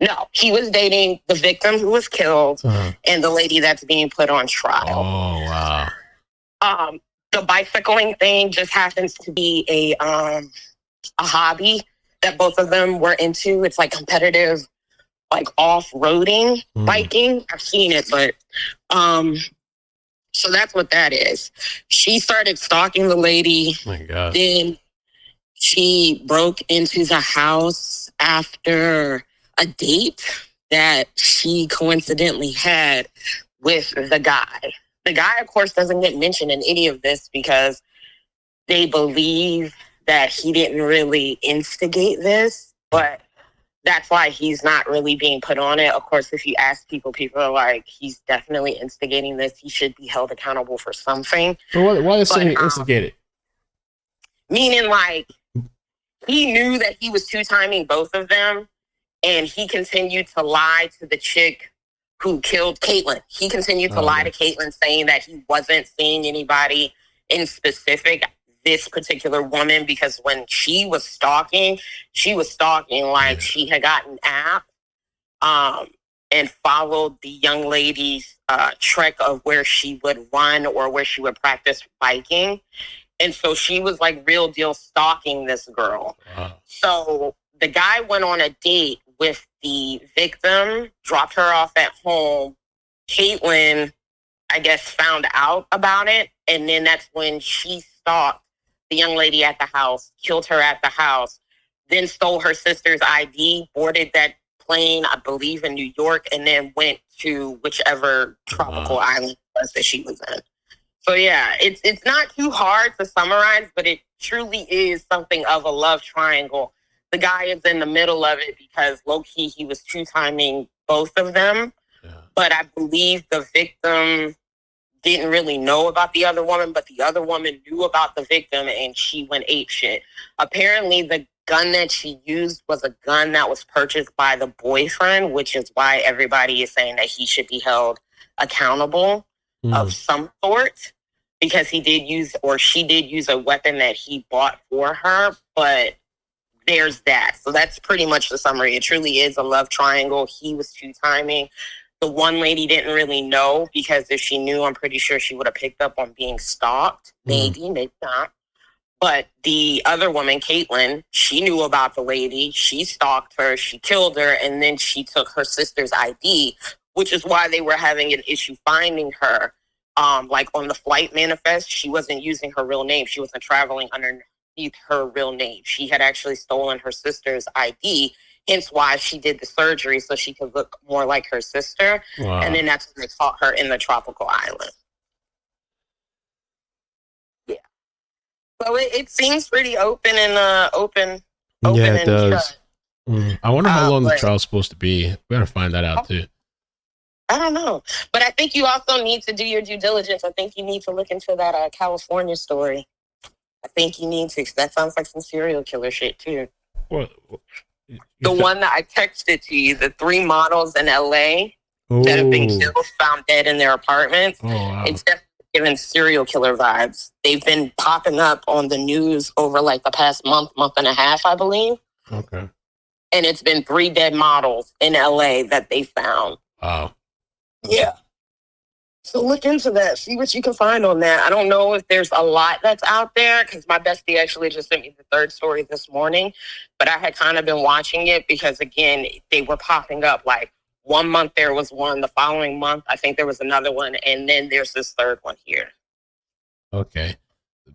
No, he was dating the victim who was killed and the lady that's being put on trial. Oh wow. The bicycling thing just happens to be a hobby that both of them were into. It's like competitive, like off-roading biking. I've seen it, but so that's what that is. She started stalking the lady. Oh my God. Then she broke into the house after a date that she coincidentally had with the guy. The guy, of course, doesn't get mentioned in any of this because they believe that he didn't really instigate this, but that's why he's not really being put on it. Of course, if you ask people are like, he's definitely instigating this. He should be held accountable for something. So why is saying instigated? Meaning, like, he knew that he was two-timing both of them, and he continued to lie to the chick who killed Caitlin. He continued to lie to Caitlin, saying that he wasn't seeing anybody in specific, this particular woman, because when she was stalking like she had gotten an app and followed the young lady's trek of where she would run or where she would practice biking. And so she was like real deal stalking this girl. Wow. So the guy went on a date with the victim, dropped her off at home. Caitlin, I guess, found out about it. And then that's when she stalked the young lady at the house, killed her at the house, then stole her sister's ID, boarded that plane, I believe, in New York, and then went to whichever tropical island it was that she was in. So yeah, it's not too hard to summarize, but it truly is something of a love triangle. The guy is in the middle of it because low-key he was two-timing both of them. Yeah. But I believe the victim didn't really know about the other woman, but the other woman knew about the victim and she went apeshit. Apparently the gun that she used was a gun that was purchased by the boyfriend, which is why everybody is saying that he should be held accountable of some sort, because he did use, or she did use, a weapon that he bought for her. But there's that. So that's pretty much the summary. It truly is a love triangle. He was two-timing. The one lady didn't really know, because if she knew, I'm pretty sure she would have picked up on being stalked. Maybe, maybe not. But the other woman, Caitlin, she knew about the lady. She stalked her. She killed her. And then she took her sister's ID, which is why they were having an issue finding her. Like on the flight manifest, she wasn't using her real name. She wasn't traveling underneath her real name. She had actually stolen her sister's ID, hence why she did the surgery, so she could look more like her sister. Wow. And then that's when they caught her in the tropical island. Yeah. So it seems pretty open and open. Yeah, it does. I wonder how long the trial's supposed to be. We gotta find that out too. I don't know. But I think you also need to do your due diligence. I think you need to look into that California story. I think you need to. That sounds like some serial killer shit too. What? The one that I texted to you, the 3 models in LA that have been Oh. killed, found dead in their apartments. Oh, wow. It's definitely given serial killer vibes. They've been popping up on the news over like the past month and a half, I believe. Okay. And it's been 3 dead models in LA that they found. Wow. Yeah. So look into that. See what you can find on that. I don't know if there's a lot that's out there because my bestie actually just sent me the 3rd story this morning. But I had kind of been watching it because, again, they were popping up. Like 1 month there was one. The following month, I think there was another one. And then there's this 3rd one here. Okay.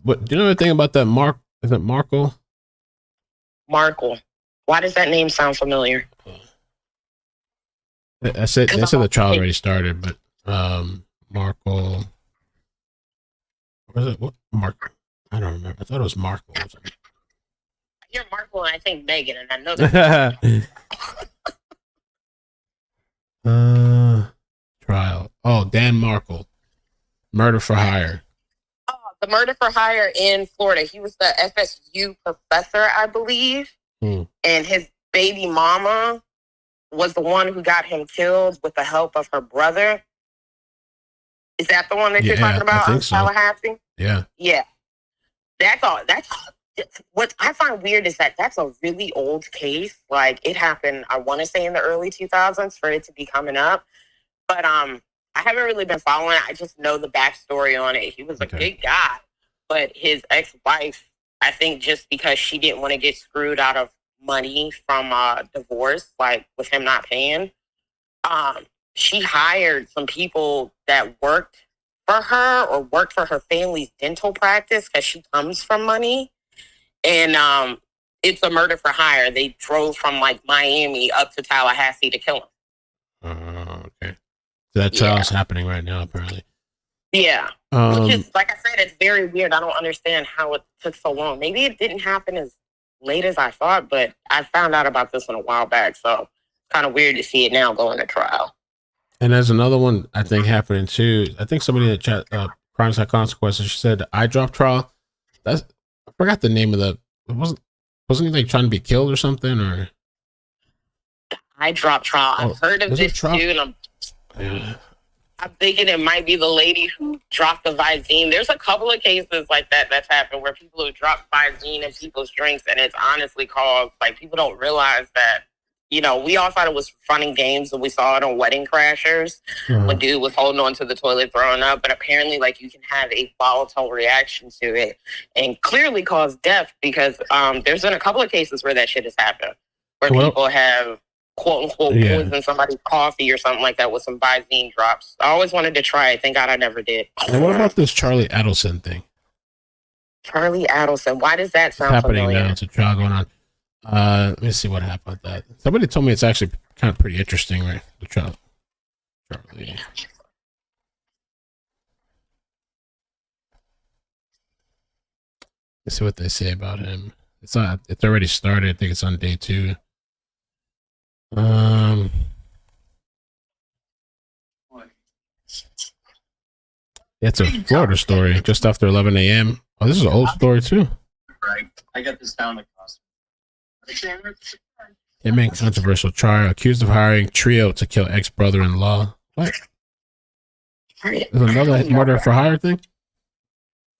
But do you know anything about that is it Markle? Markle. Why does that name sound familiar? They said the trial already started, but Markle. Was it what Mark? I don't remember. I thought it was Markle. I hear Markle and I think Megan, and I know that. Trial. Oh, Dan Markle. Murder for hire. Oh, the murder for hire in Florida. He was the FSU professor, I believe. And his baby mama was the one who got him killed with the help of her brother. Is that the one that you're talking about? I think so. Tallahassee? Yeah. Yeah. That's all. What I find weird is that that's a really old case. Like it happened, I want to say in the early 2000s for it to be coming up. But I haven't really been following it. I just know the backstory on it. He was a good guy, but his ex-wife, I think just because she didn't want to get screwed out of money from divorce, like with him not paying, she hired some people that worked for her or worked for her family's dental practice because she comes from money. And it's a murder for hire. They drove from like Miami up to Tallahassee to kill him. Okay. So that trial's happening right now, apparently. Yeah. Which is, like I said, it's very weird. I don't understand how it took so long. Maybe it didn't happen as late as I thought, but I found out about this one a while back. So it's kind of weird to see it now going to trial. And there's another one I think happening too. I think somebody in the chat, Crimes Have Consequences, she said the eye drop trial. I forgot the name of wasn't he like trying to be killed or something, or eye drop trial. I've heard of this too, and I'm thinking it might be the lady who dropped the Visine. There's a couple of cases like that that's happened where people have dropped Visine in people's drinks, and it's honestly caused, like, people don't realize that, you know, we all thought it was fun and games, and we saw it on Wedding Crashers when dude was holding on to the toilet throwing up, but apparently, like, you can have a volatile reaction to it and clearly cause death because there's been a couple of cases where that shit has happened, where people have quote-unquote poisoned somebody's coffee or something like that with some Visine drops. I always wanted to try it. Thank God I never did. And what about this Charlie Adelson thing? Charlie Adelson. Why does that sound happening familiar? now? It's a trial going on. Let me see what happened with that. Somebody told me it's actually kind of pretty interesting, right? The trial. Charlie. Let's see what they say about him. It's already started. I think it's on day 2. It's a Florida story just after 11 a.m. Oh, this is an old story too. Right. I got this down the cost. Maine controversial trial accused of hiring trio to kill ex-brother-in-law. What? There's another murder for hire thing?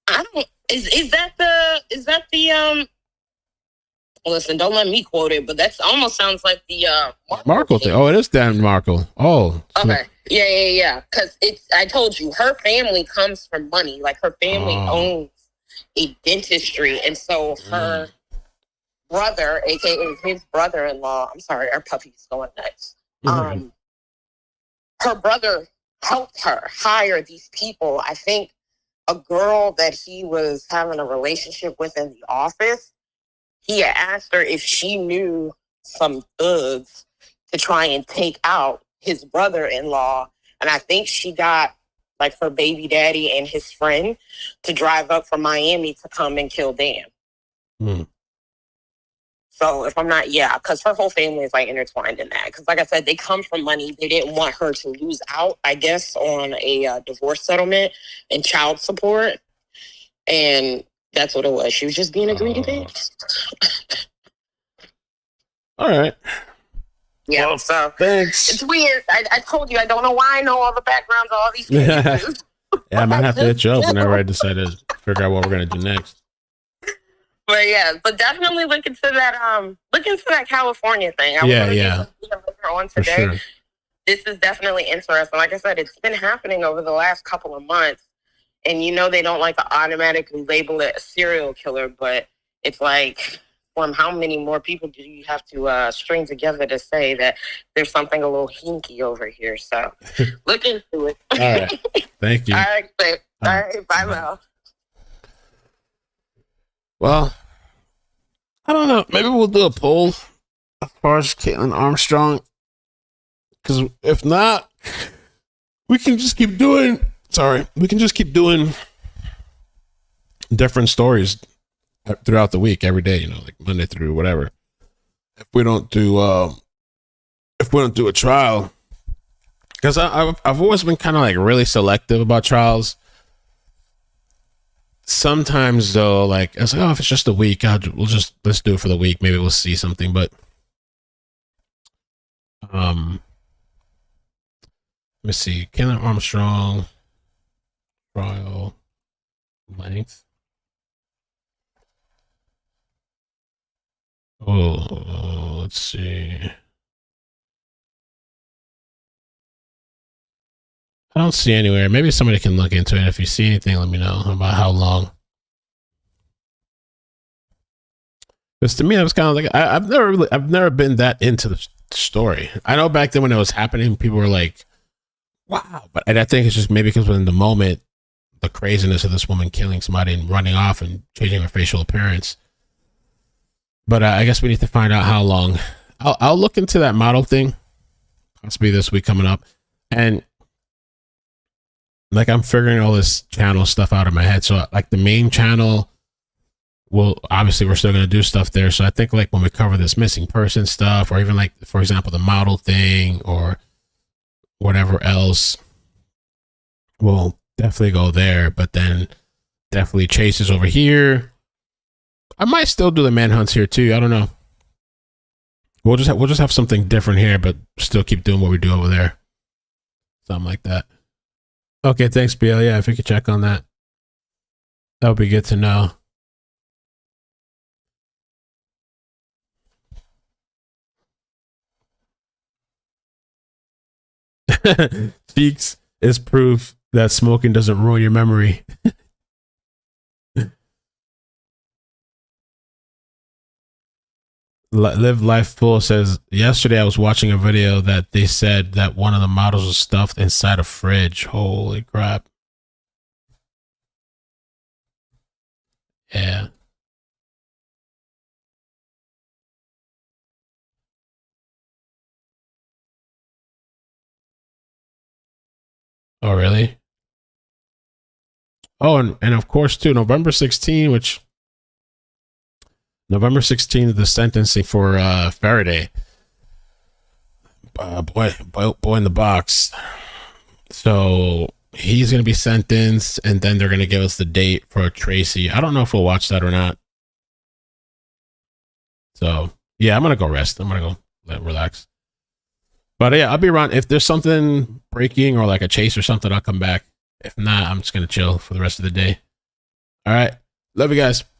I don't. Is that the listen, don't let me quote it, but that almost sounds like the Markle thing. Oh, it is Dan Markle. Oh. Okay. Yeah. Because I told you, her family comes from money. Like, her family owns a dentistry. And so her brother, a.k.a. his brother-in-law, I'm sorry, our puppy's going nuts. Her brother helped her hire these people. I think a girl that he was having a relationship with in the office, he had asked her if she knew some thugs to try and take out his brother-in-law. And I think she got, like, her baby daddy and his friend to drive up from Miami to come and kill Dan. So if I'm not, because her whole family is, like, intertwined in that. Because, like I said, they come from money. They didn't want her to lose out, I guess, on a divorce settlement and child support. And that's what it was. She was just being a greedy bitch. All right. Yeah, well, so thanks. it's weird. I told you I don't know why I know all the backgrounds of all these cases. Yeah, I might have to hit you up whenever I decide to figure out what we're gonna do next. But yeah, but definitely look into that California thing. I Yeah, was yeah. later on For today. sure. This is definitely interesting. Like I said, it's been happening over the last couple of months, and they don't like to automatically label it a serial killer, but it's like, from how many more people do you have to string together to say that there's something a little hinky over here? So look into it. All right. Thank you. All right, good. All right, bye, Mel. Well, I don't know. Maybe we'll do a poll as far as Caitlin Armstrong. Because if not, we can just keep doing. We can just keep doing different stories throughout the week, every day. Like Monday through whatever. If we don't do a trial, because I've always been kind of like really selective about trials. Sometimes though, like I was like, oh, if it's just a week, let's do it for the week. Maybe we'll see something. But let me see. Caitlin Armstrong trial length. Oh, let's see. I don't see anywhere. Maybe somebody can look into it. If you see anything, let me know about how long. Because to me, I was kind of like, I've never been that into the story. I know back then when it was happening, people were like, wow. And I think it's just maybe because in the moment, the craziness of this woman killing somebody and running off and changing her facial appearance. But I guess we need to find out how long. I'll look into that model thing, possibly this week coming up. And like I'm figuring all this channel stuff out in my head. So like the main channel, well, obviously we're still going to do stuff there. So I think like when we cover this missing person stuff, or even like, for example, the model thing or whatever else, we'll definitely go there. But then definitely chases over here. I might still do the manhunts here too. I don't know. We'll just have something different here, but still keep doing what we do over there. Something like that. Okay, thanks, BL. Yeah, if you could check on that, that would be good to know. Cheeks is proof that smoking doesn't ruin your memory. Live Life Full says, yesterday I was watching a video that they said that one of the models was stuffed inside a fridge. Holy crap. Yeah. Oh, really? Oh, and of course, too, November 16th, the sentencing for Faraday. Boy in the box. So he's going to be sentenced, and then they're going to give us the date for Tracy. I don't know if we'll watch that or not. So, yeah, I'm going to go rest. I'm going to go relax. But yeah, I'll be around. If there's something breaking or like a chase or something, I'll come back. If not, I'm just going to chill for the rest of the day. All right. Love you guys.